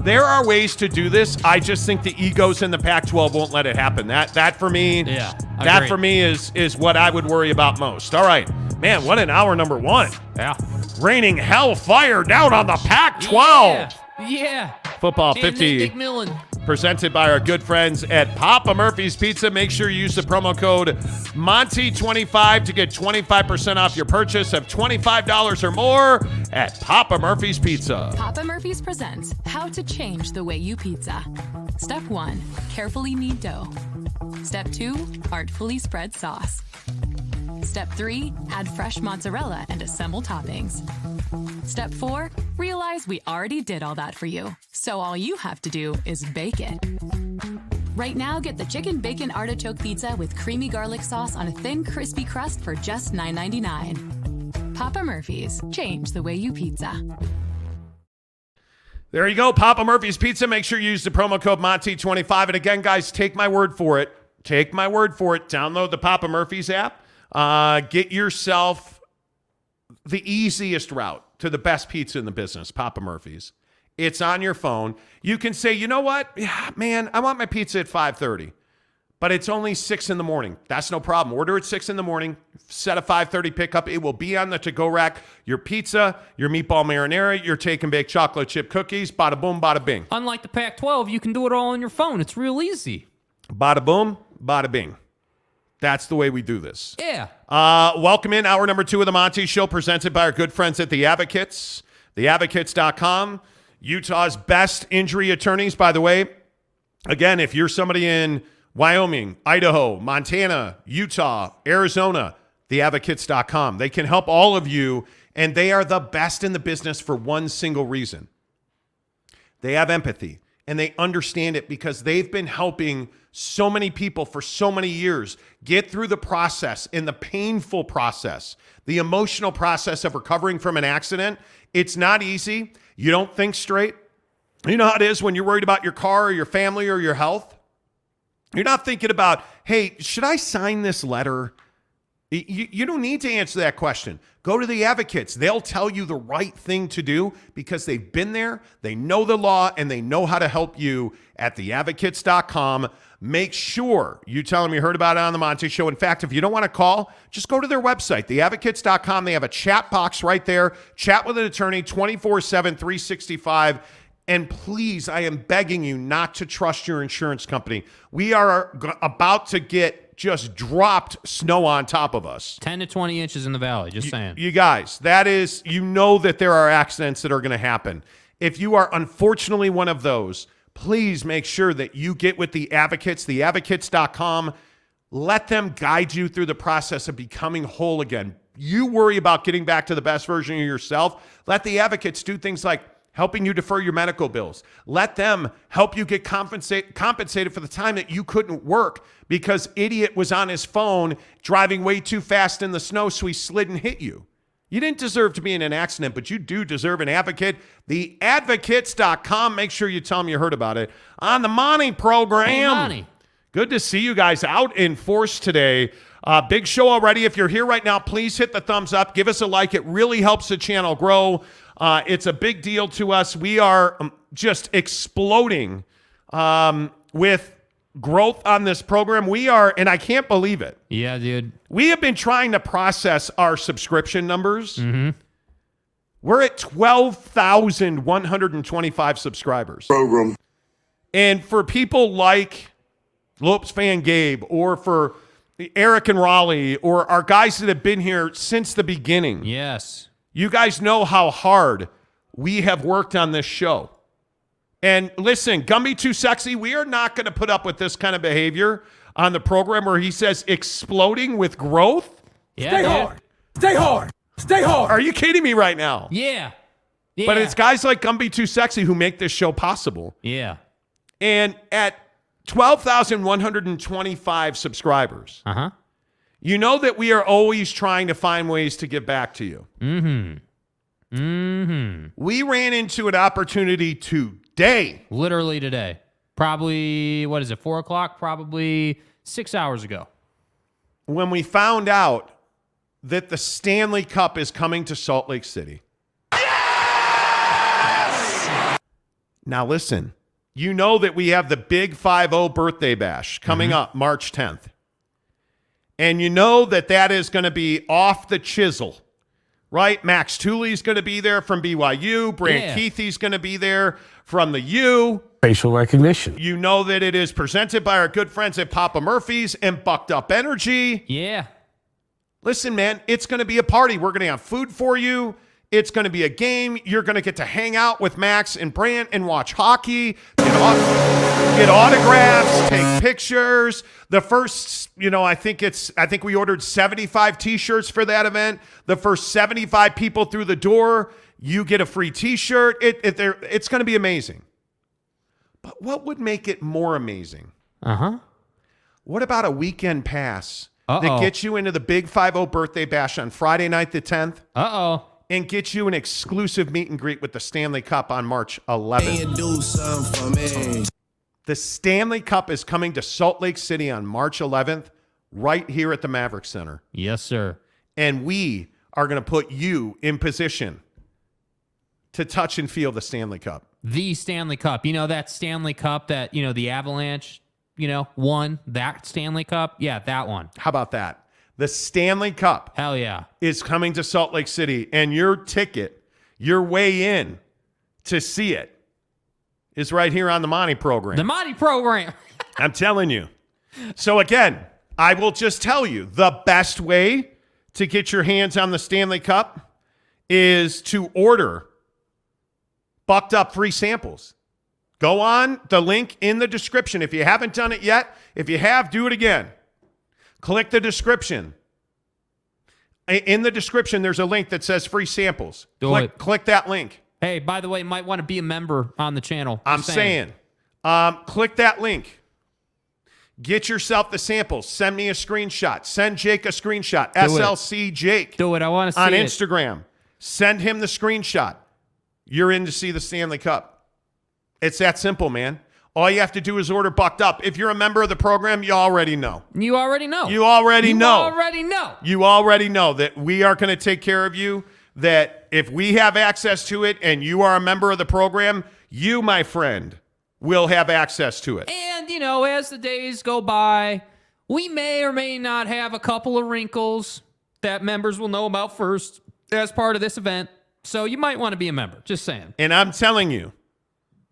S1: There are ways to do this. I just think the egos in the Pac-12 won't let it happen. That for me, that for me is what I would worry about most. All right, man, what an hour number one.
S2: Yeah.
S1: Raining hellfire down on the Pac-12.
S2: Yeah.
S1: Football
S2: And
S1: 50.
S2: McMillan.
S1: Presented by our good friends at Papa Murphy's Pizza. Make sure you use the promo code Monty25 to get 25% off your purchase of $25 or more at Papa Murphy's Pizza.
S4: Papa Murphy's presents How to Change the Way You Pizza. Step 1, carefully knead dough. Step 2, artfully spread sauce. Step 3, add fresh mozzarella and assemble toppings. Step 4, realize we already did all that for you, so all you have to do is bake it. Right now, get the chicken bacon artichoke pizza with creamy garlic sauce on a thin, crispy crust for just $9.99. Papa Murphy's, change the way you pizza.
S1: There you go, Papa Murphy's Pizza. Make sure you use the promo code Monty25. And again, guys, take my word for it. Take my word for it. Download the Papa Murphy's app. Get yourself the easiest route to the best pizza in the business, Papa Murphy's. It's on your phone. You can say, you know what? Yeah, man, I want my pizza at 5:30, but it's only 6 in the morning. That's no problem. Order at 6 in the morning. Set a 5:30 pickup. It will be on the to-go rack. Your pizza, your meatball marinara, your take and bake chocolate chip cookies. Bada boom, bada bing.
S2: Unlike the Pac-12, you can do it all on your phone. It's real easy.
S1: Bada boom, bada bing. That's the way we do this.
S2: Yeah.
S1: Welcome in hour number 2 of the Monty Show, presented by our good friends at The Advocates. TheAdvocates.com. Utah's best injury attorneys, by the way. Again, if you're somebody in Wyoming, Idaho, Montana, Utah, Arizona, TheAdvocates.com. They can help all of you, and they are the best in the business for one single reason. They have empathy, and they understand it because they've been helping so many people for so many years get through the process, and the painful process, the emotional process of recovering from an accident. It's not easy. You don't think straight. You know how it is when you're worried about your car or your family or your health? You're not thinking about, hey, should I sign this letter? You don't need to answer that question. Go to the Advocates. They'll tell you the right thing to do because they've been there, they know the law, and they know how to help you at theadvocates.com. Make sure you tell them you heard about it on the Monty Show. In fact, if you don't want to call, just go to their website, theadvocates.com. They have a chat box right there. Chat with an attorney 24/7, 365. And please, I am begging you not to trust your insurance company. We are about to get just dropped snow on top of us.
S2: 10 to 20 inches in the valley, just saying.
S1: You guys, that is, you know that there are accidents that are going to happen. If you are unfortunately one of those, please make sure that you get with the Advocates, theadvocates.com. Let them guide you through the process of becoming whole again. You worry about getting back to the best version of yourself. Let the Advocates do things like helping you defer your medical bills. Let them help you get compensated for the time that you couldn't work because idiot was on his phone driving way too fast in the snow, so he slid and hit you. You didn't deserve to be in an accident, but you do deserve an advocate. TheAdvocates.com. Make sure you tell them you heard about it on the Monty program.
S2: Hey, Monty.
S1: Good to see you guys out in force today. Big show already. If you're here right now, please hit the thumbs up. Give us a like. It really helps the channel grow. It's a big deal to us. We are just exploding with growth on this program. We are, and I can't believe it.
S2: Yeah, dude.
S1: We have been trying to process our subscription numbers. Mm-hmm. We're at 12,125 subscribers. Program. And for people like Lopes Fan Gabe or for Eric and Raleigh or our guys that have been here since the beginning.
S2: Yes.
S1: You guys know how hard we have worked on this show. And listen, Gumby Too Sexy, we are not going to put up with this kind of behavior on the program where he says exploding with growth.
S2: Yeah,
S3: Stay hard. Stay hard. Stay hard.
S1: Are you kidding me right now?
S2: Yeah.
S1: But it's guys like Gumby Too Sexy who make this show possible.
S2: Yeah.
S1: And at 12,125 subscribers, you know that we are always trying to find ways to get back to you. We ran into an opportunity today.
S2: Literally today. Probably, 4 o'clock? Probably 6 hours ago.
S1: When we found out that the Stanley Cup is coming to Salt Lake City. Yes! Now listen, you know that we have the Big 5-0 birthday bash coming up March 10th. And you know that that is going to be off the chisel, right? Max Tooley's going to be there from BYU. Brant Keithy's going to be there from the U.
S6: Facial recognition.
S1: You know that it is presented by our good friends at Papa Murphy's and Bucked Up Energy.
S2: Yeah.
S1: Listen, man, it's going to be a party. We're going to have food for you. It's going to be a game. You're going to get to hang out with Max and Brant and watch hockey, get autographs, take pictures. The first, I think we ordered 75 T-shirts for that event. The first 75 people through the door, you get a free T-shirt. It's going to be amazing. But what would make it more amazing? What about a weekend pass that gets you into the Big 5-0 birthday bash on Friday night the 10th? And get you an exclusive meet and greet with the Stanley Cup on March 11th. The Stanley Cup is coming to Salt Lake City on March 11th, right here at the Maverick Center.
S2: Yes, sir.
S1: And we are going to put you in position to touch and feel the Stanley Cup.
S2: The Stanley Cup. You know that Stanley Cup that, the Avalanche, won? That Stanley Cup? Yeah, that one.
S1: How about that? The Stanley Cup
S2: Hell yeah.
S1: is coming to Salt Lake City, and your ticket, your way in to see it, is right here on the Monty program.
S2: The Monty program.
S1: I'm telling you. So again, I will just tell you, the best way to get your hands on the Stanley Cup is to order bucked up free samples. Go on the link in the description. If you haven't done it yet, if you have, do it again. Click the description. In the description, there's a link that says free samples. Click that link.
S2: Hey, by the way, you might want to be a member on the channel.
S1: I'm saying. Click that link. Get yourself the samples. Send me a screenshot. Send Jake a screenshot. SLC Jake.
S2: Do it. I want to see
S1: on
S2: it.
S1: Instagram. Send him the screenshot. You're in to see the Stanley Cup. It's that simple, man. All you have to do is order bucked up. If you're a member of the program, you already know.
S2: You already know.
S1: You already know.
S2: Already know.
S1: You already know that we are going to take care of you, that if we have access to it and you are a member of the program, you, my friend, will have access to it.
S2: And, as the days go by, we may or may not have a couple of wrinkles that members will know about first as part of this event. So you might want to be a member. Just saying.
S1: And I'm telling you,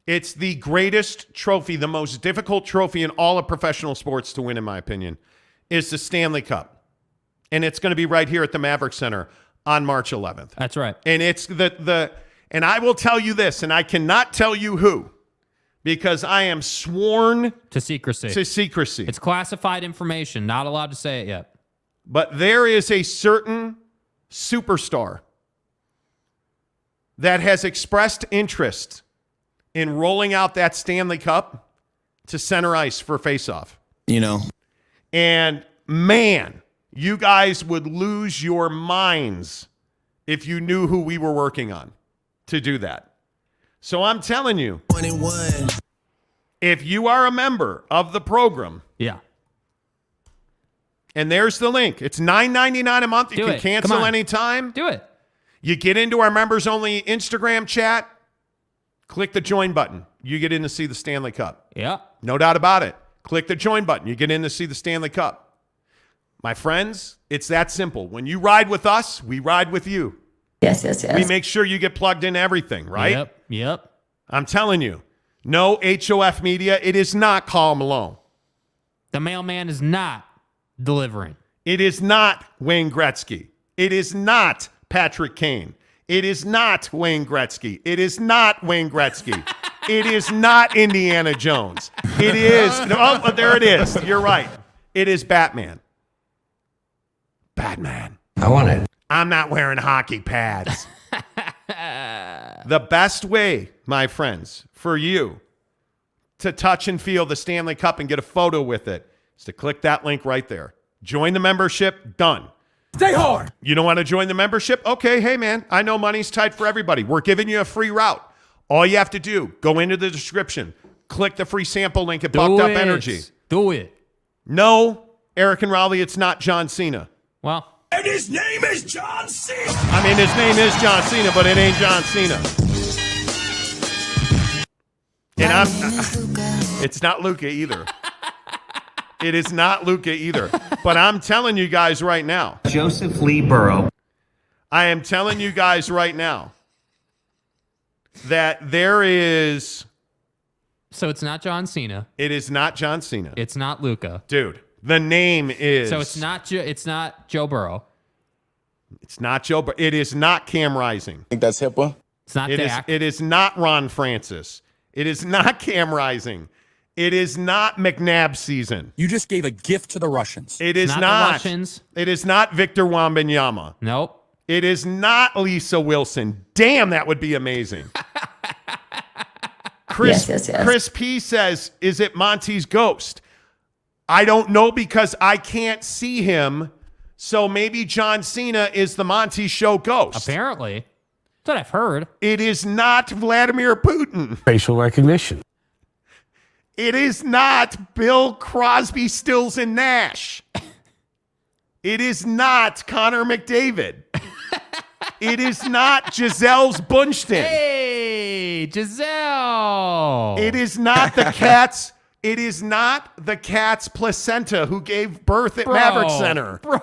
S1: it's the greatest trophy, the most difficult trophy in all of professional sports to win, in my opinion, is the Stanley Cup. And it's going to be right here at the Maverick Center on March 11th.
S2: That's right.
S1: And it's and I will tell you this, and I cannot tell you who, because I am sworn
S2: to secrecy.
S1: It's
S2: classified information. Not allowed to say it yet.
S1: But there is a certain superstar that has expressed interest in rolling out that Stanley Cup to center ice for face-off. And man, you guys would lose your minds if you knew who we were working on to do that. So I'm telling you,
S3: 21.
S1: if you are a member of the program,
S2: Yeah.
S1: and there's the link. It's $9.99 a month. You can cancel anytime.
S2: Do it.
S1: You get into our members-only Instagram chat, click the join button. You get in to see the Stanley Cup.
S2: Yeah.
S1: No doubt about it. Click the join button. You get in to see the Stanley Cup. My friends, it's that simple. When you ride with us, we ride with you.
S5: Yes.
S1: We make sure you get plugged in everything, right?
S2: Yep.
S1: I'm telling you, no HOF media. It is not Carl Malone.
S2: The mailman is not delivering.
S1: It is not Wayne Gretzky. It is not Patrick Kane. It is not Wayne Gretzky. It is not Wayne Gretzky. It is not Indiana Jones. It is. Oh, there it is. You're right. It is Batman. Batman.
S3: I want it.
S1: I'm not wearing hockey pads. The best way, my friends, for you to touch and feel the Stanley Cup and get a photo with it is to click that link right there. Join the membership. Done.
S3: Stay hard.
S1: You don't want to join the membership? Okay, hey, man, I know money's tight for everybody. We're giving you a free route. All you have to do, go into the description, click the free sample link at Bucked Up Energy.
S2: Do it.
S1: No, Eric and Raleigh, it's not John Cena.
S2: Well.
S3: And his name is John Cena.
S1: I mean, his name is John Cena, but it ain't John Cena. And it's not Luka either. It is not Luka either. But I'm telling you guys right now.
S6: Joseph Lee Burrow.
S1: I am telling you guys right now that there is.
S2: So it's not John Cena.
S1: It is not John Cena.
S2: It's not Luka.
S1: Dude, the name is.
S2: So it's not Joe Burrow.
S1: It's not Joe Burrow. It is not Cam Rising.
S7: I think that's HIPAA.
S2: It's not Dak.
S1: It is not Ron Francis. It is not Cam Rising. It is not McNabb season.
S3: You just gave a gift to the Russians.
S1: It is
S2: not
S1: not.
S2: The Russians.
S1: It is not Victor Wembanyama.
S2: Nope.
S1: It is not Lisa Wilson. Damn, that would be amazing. Chris P says, is it Monty's ghost? I don't know because I can't see him. So maybe John Cena is the Monty Show ghost.
S2: Apparently. That's what I've heard.
S1: It is not Vladimir Putin.
S8: Facial recognition.
S1: It is not Bill Crosby, Stills, and Nash. It is not Connor McDavid. It is not Giselle's Bunchton.
S2: Hey, Giselle.
S1: It is not the Cats. It is not the Cat's placenta who gave birth at Maverick Center.
S2: Bro.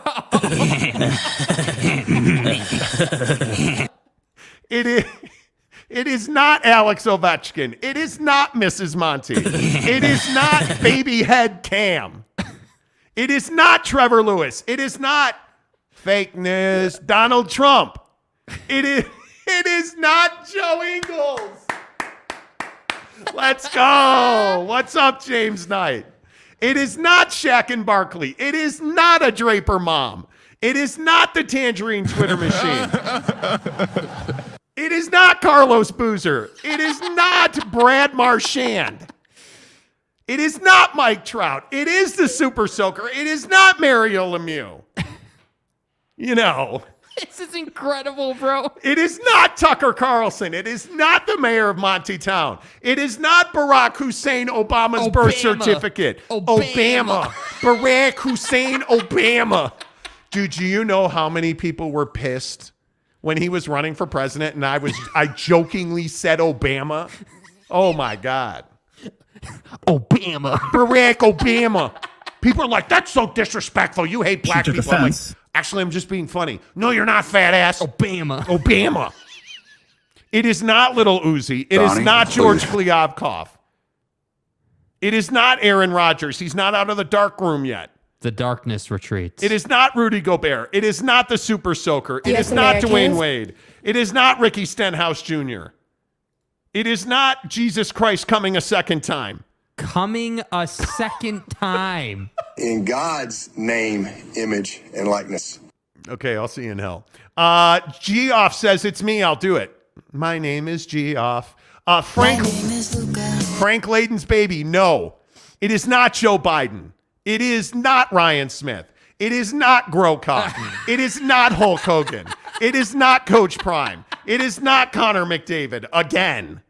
S1: It is not Alex Ovechkin. It is not Mrs. Monty. It is not baby head Cam. It is not Trevor Lewis. It is not fake news Donald Trump. It is not Joe Ingles. Let's go. What's up, James Knight? It is not Shaq and Barkley. It is not a Draper mom. It is not the Tangerine Twitter machine. It is not Carlos Boozer. It is not Brad Marchand. It is not Mike Trout. It is the Super Soaker. It is not Mario Lemieux. You know.
S2: This is incredible, bro.
S1: It is not Tucker Carlson. It is not the mayor of Monty Town. It is not Barack Hussein Obama's birth certificate. Obama. Barack Hussein Obama. Dude, do you know how many people were pissed when he was running for president and I jokingly said Obama? Oh my God.
S2: Obama.
S1: Barack Obama. People are like, that's so disrespectful. You hate black people. I'm like, actually, I'm just being funny. No, you're not, fat ass. Obama. It is not Little Uzi. It is not George Kliavkoff. It is not Aaron Rodgers. He's not out of the dark room yet.
S2: The darkness retreats.
S1: It is not Rudy Gobert. It is not the Super Soaker. It is not Dwayne Wade. It is not Ricky Stenhouse Jr. It is not Jesus Christ coming a second time.
S2: Coming a second time.
S6: In God's name, image, and likeness.
S1: Okay, I'll see you in hell. G-Off says, it's me, I'll do it. My name is G-Off. Frank Layden's baby, no. It is not Joe Biden. It is not Ryan Smith. It is not Gro Cotton. It is not Hulk Hogan. It is not Coach Prime. It is not Connor McDavid. Again.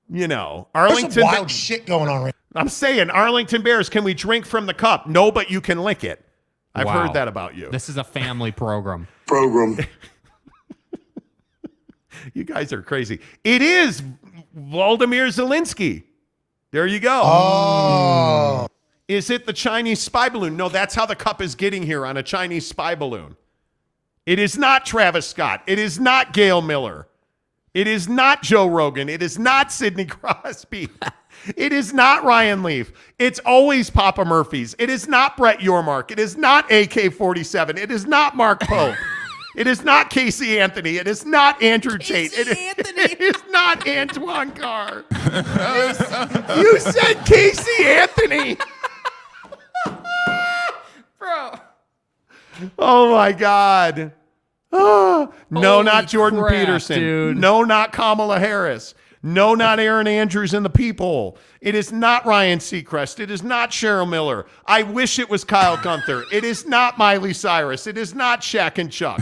S1: You know, Arlington.
S7: There's some wild shit going on right
S1: I'm saying, Arlington Bears, can we drink from the cup? No, but you can lick it. I've heard that about you.
S2: This is a family program.
S1: You guys are crazy. It is Volodymyr Zelensky. There you go.
S7: Oh.
S1: Is it the Chinese spy balloon? No, that's how the cup is getting here, on a Chinese spy balloon. It is not Travis Scott. It is not Gail Miller. It is not Joe Rogan. It is not Sidney Crosby. It is not Ryan Leaf. It's always Papa Murphy's. It is not Brett Yormark. It is not AK-47. It is not Mark Pope. It is not Casey Anthony. It is not Andrew Tate. It is not Antoine Carr. You said Casey Anthony.
S2: Bro.
S1: Oh, my God. Oh, no,
S2: Holy
S1: not Jordan
S2: crap,
S1: Peterson.
S2: dude.
S1: No, not Kamala Harris. No, not Aaron Andrews and the people. It is not Ryan Seacrest. It is not Cheryl Miller. I wish it was Kyle Gunther. It is not Miley Cyrus. It is not Shaq and Chuck.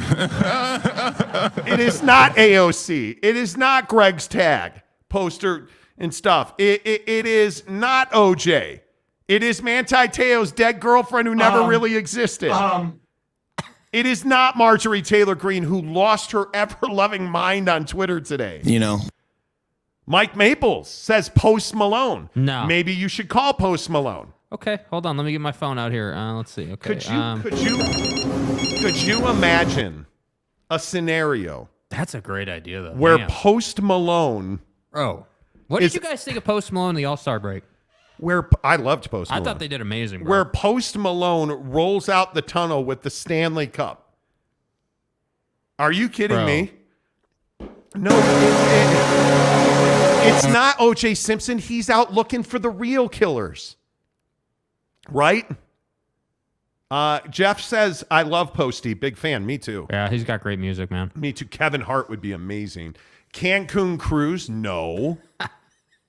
S1: It is not AOC. It is not Greg's tag poster and stuff. It is not OJ. It is Manti Te'o's dead girlfriend who never really existed. It is not Marjorie Taylor Greene, who lost her ever-loving mind on Twitter today.
S3: You know.
S1: Mike Maples says Post Malone.
S2: No.
S1: Maybe you should call Post Malone.
S2: Okay, hold on. Let me get my phone out here. Let's see. Okay.
S1: Could you imagine a scenario
S2: That's a great idea, though.
S1: where
S2: Damn.
S1: Post Malone,
S2: Bro, what did you guys think of Post Malone in the All-Star break?
S1: where I loved Post Malone.
S2: I thought they did amazing, bro.
S1: Where Post Malone rolls out the tunnel with the Stanley Cup. Are you kidding
S2: Bro.
S1: me? No, it's not O.J. Simpson. He's out looking for the real killers. Right? Jeff says, I love Posty. Big fan. Me too.
S2: Yeah, he's got great music, man.
S1: Me too. Kevin Hart would be amazing. Cancun Cruise? No.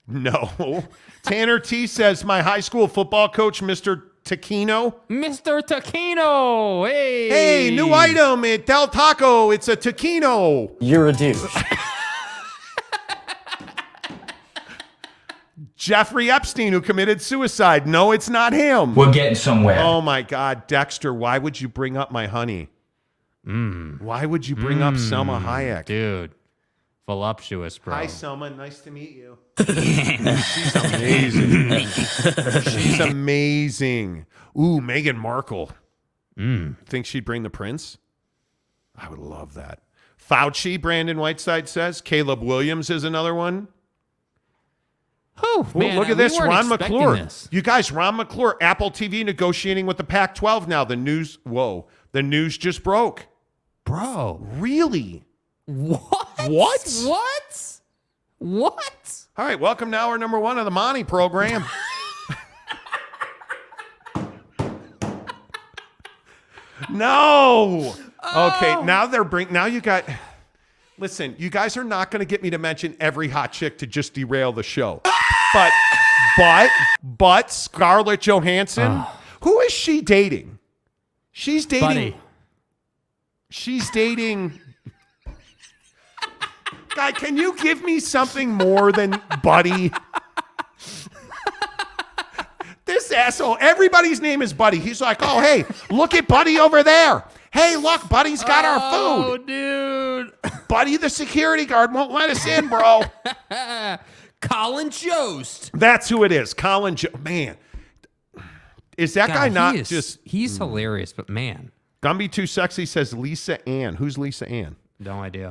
S1: No. Tanner T says, my high school football coach, Mr. Taquino.
S2: Mr. Taquino! Hey!
S1: Hey, new item at Del Taco. It's a Taquino.
S8: You're a douche.
S1: Jeffrey Epstein, who committed suicide. No, it's not him.
S8: We're getting somewhere.
S1: Oh, my God. Dexter, why would you bring up my honey? Why would you bring up Selma Hayek?
S2: Dude. Voluptuous, bro.
S1: Hi, Selma. Nice to meet you. She's amazing. She's amazing. Ooh, Meghan Markle. Think she'd bring the prince? I would love that. Fauci, Brandon Whiteside says. Caleb Williams is another one.
S2: Oh, man,
S1: look at
S2: we
S1: this.
S2: weren't
S1: Ron
S2: expecting
S1: McClure.
S2: this.
S1: You guys, Ron McClure, Apple TV negotiating with the Pac-12 now. The news just broke.
S2: Bro.
S1: Really?
S2: What?
S1: All right, welcome to hour number 1 of the Monty program. No. Okay, now you got. Listen, you guys are not going to get me to mention every hot chick to just derail the show. But Scarlett Johansson, who is she dating? She's dating.
S2: Buddy.
S1: She's dating. Guy, can you give me something more than Buddy? This asshole, everybody's name is Buddy. He's like, oh, hey, look at Buddy over there. Hey, look, Buddy's got our food.
S2: Oh, dude.
S1: Buddy, the security guard, won't let us in, bro.
S2: Colin Jost.
S1: That's who it is. Colin Man. Is that guy not just...
S2: He's hilarious, but man.
S1: Gumby Too Sexy says Lisa Ann. Who's Lisa Ann?
S2: No idea.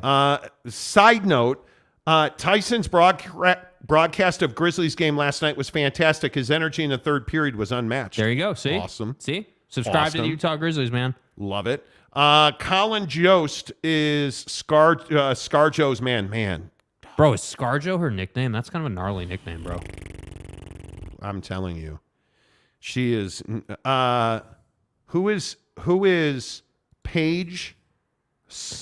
S1: Side note, Tyson's broadcast of Grizzlies game last night was fantastic. His energy in the third period was unmatched.
S2: There you go. See?
S1: Awesome.
S2: See? Subscribe to the Utah Grizzlies, man.
S1: Love it. Colin Jost is Scarjo's man. Man.
S2: Bro, is Scarjo her nickname? That's kind of a gnarly nickname, bro.
S1: I'm telling you. She is... Who is Paige?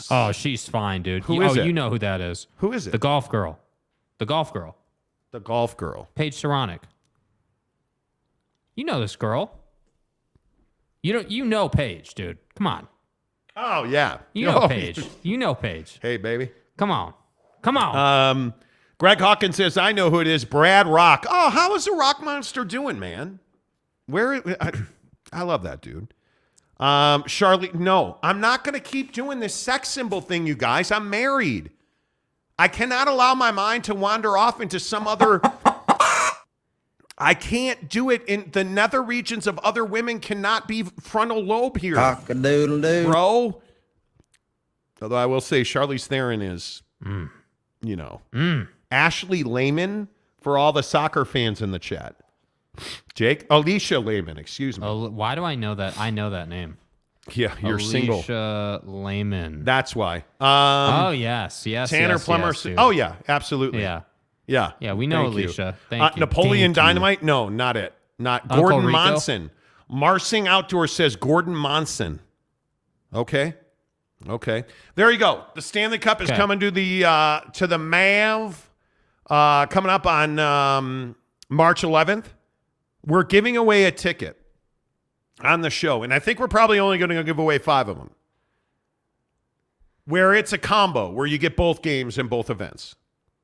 S2: Oh, she's fine, dude.
S1: Who is it?
S2: You know who that is.
S1: Who is it?
S2: The golf girl. The golf girl.
S1: The golf girl.
S2: Paige Saronic. You know this girl. You know Paige, dude. Come on.
S1: Oh, yeah.
S2: You know Paige. You know Paige.
S1: Hey, baby.
S2: Come on. Come on.
S1: Greg Hawkins says, I know who it is. Brad Rock. Oh, how is the Rock Monster doing, man? I love that dude. Charlie, no, I'm not going to keep doing this sex symbol thing, you guys. I'm married. I cannot allow my mind to wander off into some other... I can't do it. In the nether regions of other women cannot be frontal lobe here.
S3: Cock-a-doodle-doo.
S1: Bro. Although I will say Charlize Theron is, Ashley Lehman for all the soccer fans in the chat. Jake? Alicia Lehman, excuse me.
S2: Why do I know that? I know that name.
S1: Yeah, you're single.
S2: Alicia Lehman.
S1: That's why.
S2: Oh, yes.
S1: Tanner
S2: yes,
S1: Plummer.
S2: yes, dude.
S1: Oh, yeah, absolutely.
S2: Yeah.
S1: Yeah.
S2: Yeah, we know
S1: Thank you.
S2: Alicia. Thank you.
S1: Napoleon
S2: Thank you.
S1: Dynamite? No, not it. Not
S2: Uncle
S1: Gordon
S2: Rico?
S1: Monson. Marsing Outdoors says Gordon Monson. Okay. There you go. The Stanley Cup is coming to the Mav coming up on March 11th. We're giving away a ticket on the show, and I think we're probably only going to give away 5 of them, where it's a combo where you get both games and both events.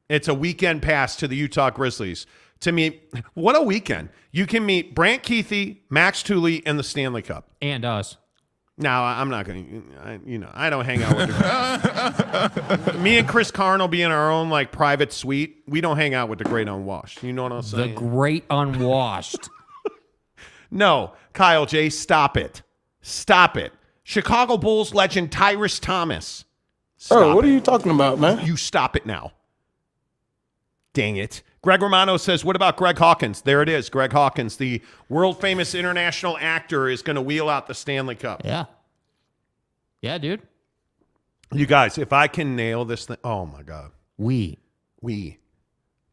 S1: It's a weekend pass to the Utah Grizzlies to meet. What a weekend. You can meet Brant Keithy, Max Tooley, and the Stanley Cup.
S2: And us.
S1: Now, I'm not going to, I don't hang out with me and Chris Karn will be in our own private suite. We don't hang out with the Great Unwashed. You know what I'm saying?
S2: The Great Unwashed.
S1: No, Kyle J, stop it. Chicago Bulls legend Tyrus Thomas.
S9: What are you talking about, man?
S1: You stop it now. Dang it. Greg Romano says, what about Greg Hawkins? There it is, Greg Hawkins, the world-famous international actor, is going to wheel out the Stanley Cup.
S2: Yeah. Yeah, dude.
S1: You guys, if I can nail this thing, oh, my God.
S2: We.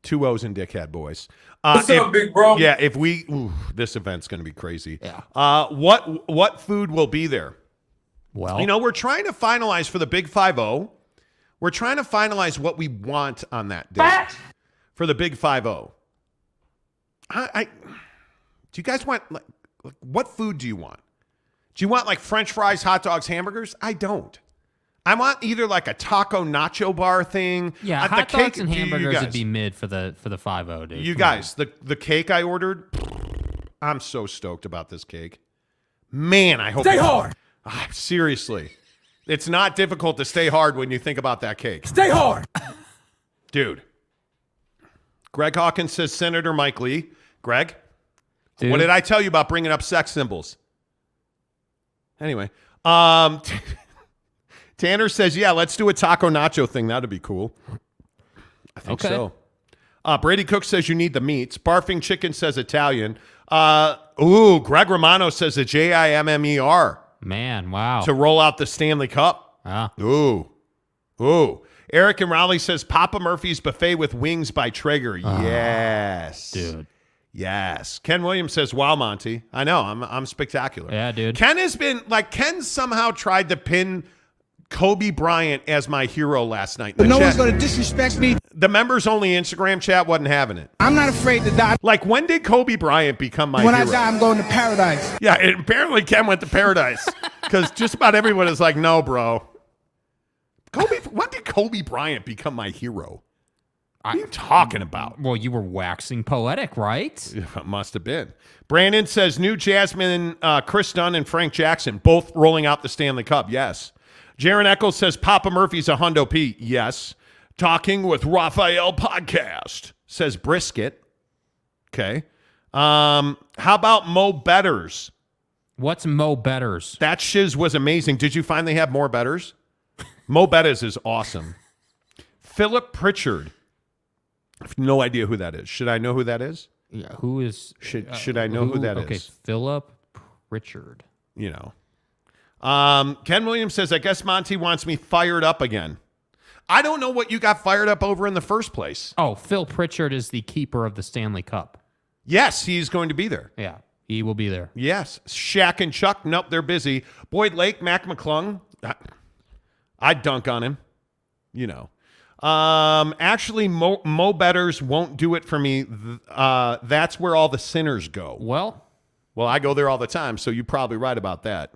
S1: 2 O's and dickhead, boys.
S8: What's up, big bro?
S1: Yeah, this event's going to be crazy.
S2: Yeah.
S1: What food will be there?
S2: Well,
S1: we're trying to finalize for the Big 5-0. We're trying to finalize what we want on that day for the Big 5-0. Do you guys want, what food do you want? Do you want French fries, hot dogs, hamburgers? I don't. I want either like a taco nacho bar thing.
S2: Yeah,
S1: the
S2: hot
S1: cake,
S2: dogs and hamburgers
S1: guys,
S2: would be mid for the 5-0, dude.
S1: You
S2: Come
S1: guys, the cake I ordered, I'm so stoked about this cake. Man, I hope.
S3: Stay hard.
S1: Seriously. It's not difficult to stay hard when you think about that cake.
S3: Stay hard.
S1: Dude. Greg Hawkins says Senator Mike Lee. Greg,
S2: Dude.
S1: what did I tell you about bringing up sex symbols? Anyway, Tanner says, yeah, let's do a taco nacho thing. That'd be cool. I think so. Brady Cook says you need the meats. Barfing Chicken says Italian. Greg Romano says a JIMMER.
S2: Man, wow.
S1: To roll out the Stanley Cup. Ooh. Eric and Raleigh says Papa Murphy's Buffet with Wings by Traeger. Yes.
S2: Dude.
S1: Yes. Ken Williams says, wow, Monty. I know. I'm spectacular.
S2: Yeah, dude.
S1: Ken somehow tried to pin Kobe Bryant as my hero last night.
S9: But no one's going to disrespect me.
S1: The members only Instagram chat wasn't having it.
S9: I'm not afraid to die.
S1: Like, when did Kobe Bryant become my hero?
S9: When I die, I'm going to paradise.
S1: Yeah, and apparently Ken went to paradise because just about everyone is like, no, bro. When did Kobe Bryant become my hero? What are you talking about?
S2: Well, you were waxing poetic, right?
S1: It must have been. Brandon says New Jasmine, Chris Dunn, and Frank Jackson both rolling out the Stanley Cup. Yes. Jaron Eccles says Papa Murphy's a Hundo P. Yes. Talking with Raphael podcast, says Brisket. Okay. How about Mo Betters?
S2: What's Mo Betters?
S1: That shiz was amazing. Did you find they have more Betters? Mo Betters is awesome. Philip Pritchard. I have no idea who that is. Should I know who that is?
S2: Yeah, who is...
S1: Should I know who that is?
S2: Okay, Philip Pritchard.
S1: You know. Ken Williams says, I guess Monty wants me fired up again. I don't know what you got fired up over in the first place.
S2: Oh, Phil Pritchard is the keeper of the Stanley Cup.
S1: Yes, he's going to be there.
S2: Yeah, he will be there.
S1: Yes. Shaq and Chuck, nope, they're busy. Boyd Lake, Mac McClung, I'd dunk on him. You know. Actually, Mo Betters won't do it for me. That's where all the sinners go.
S2: Well,
S1: I go there all the time, so you're probably right about that.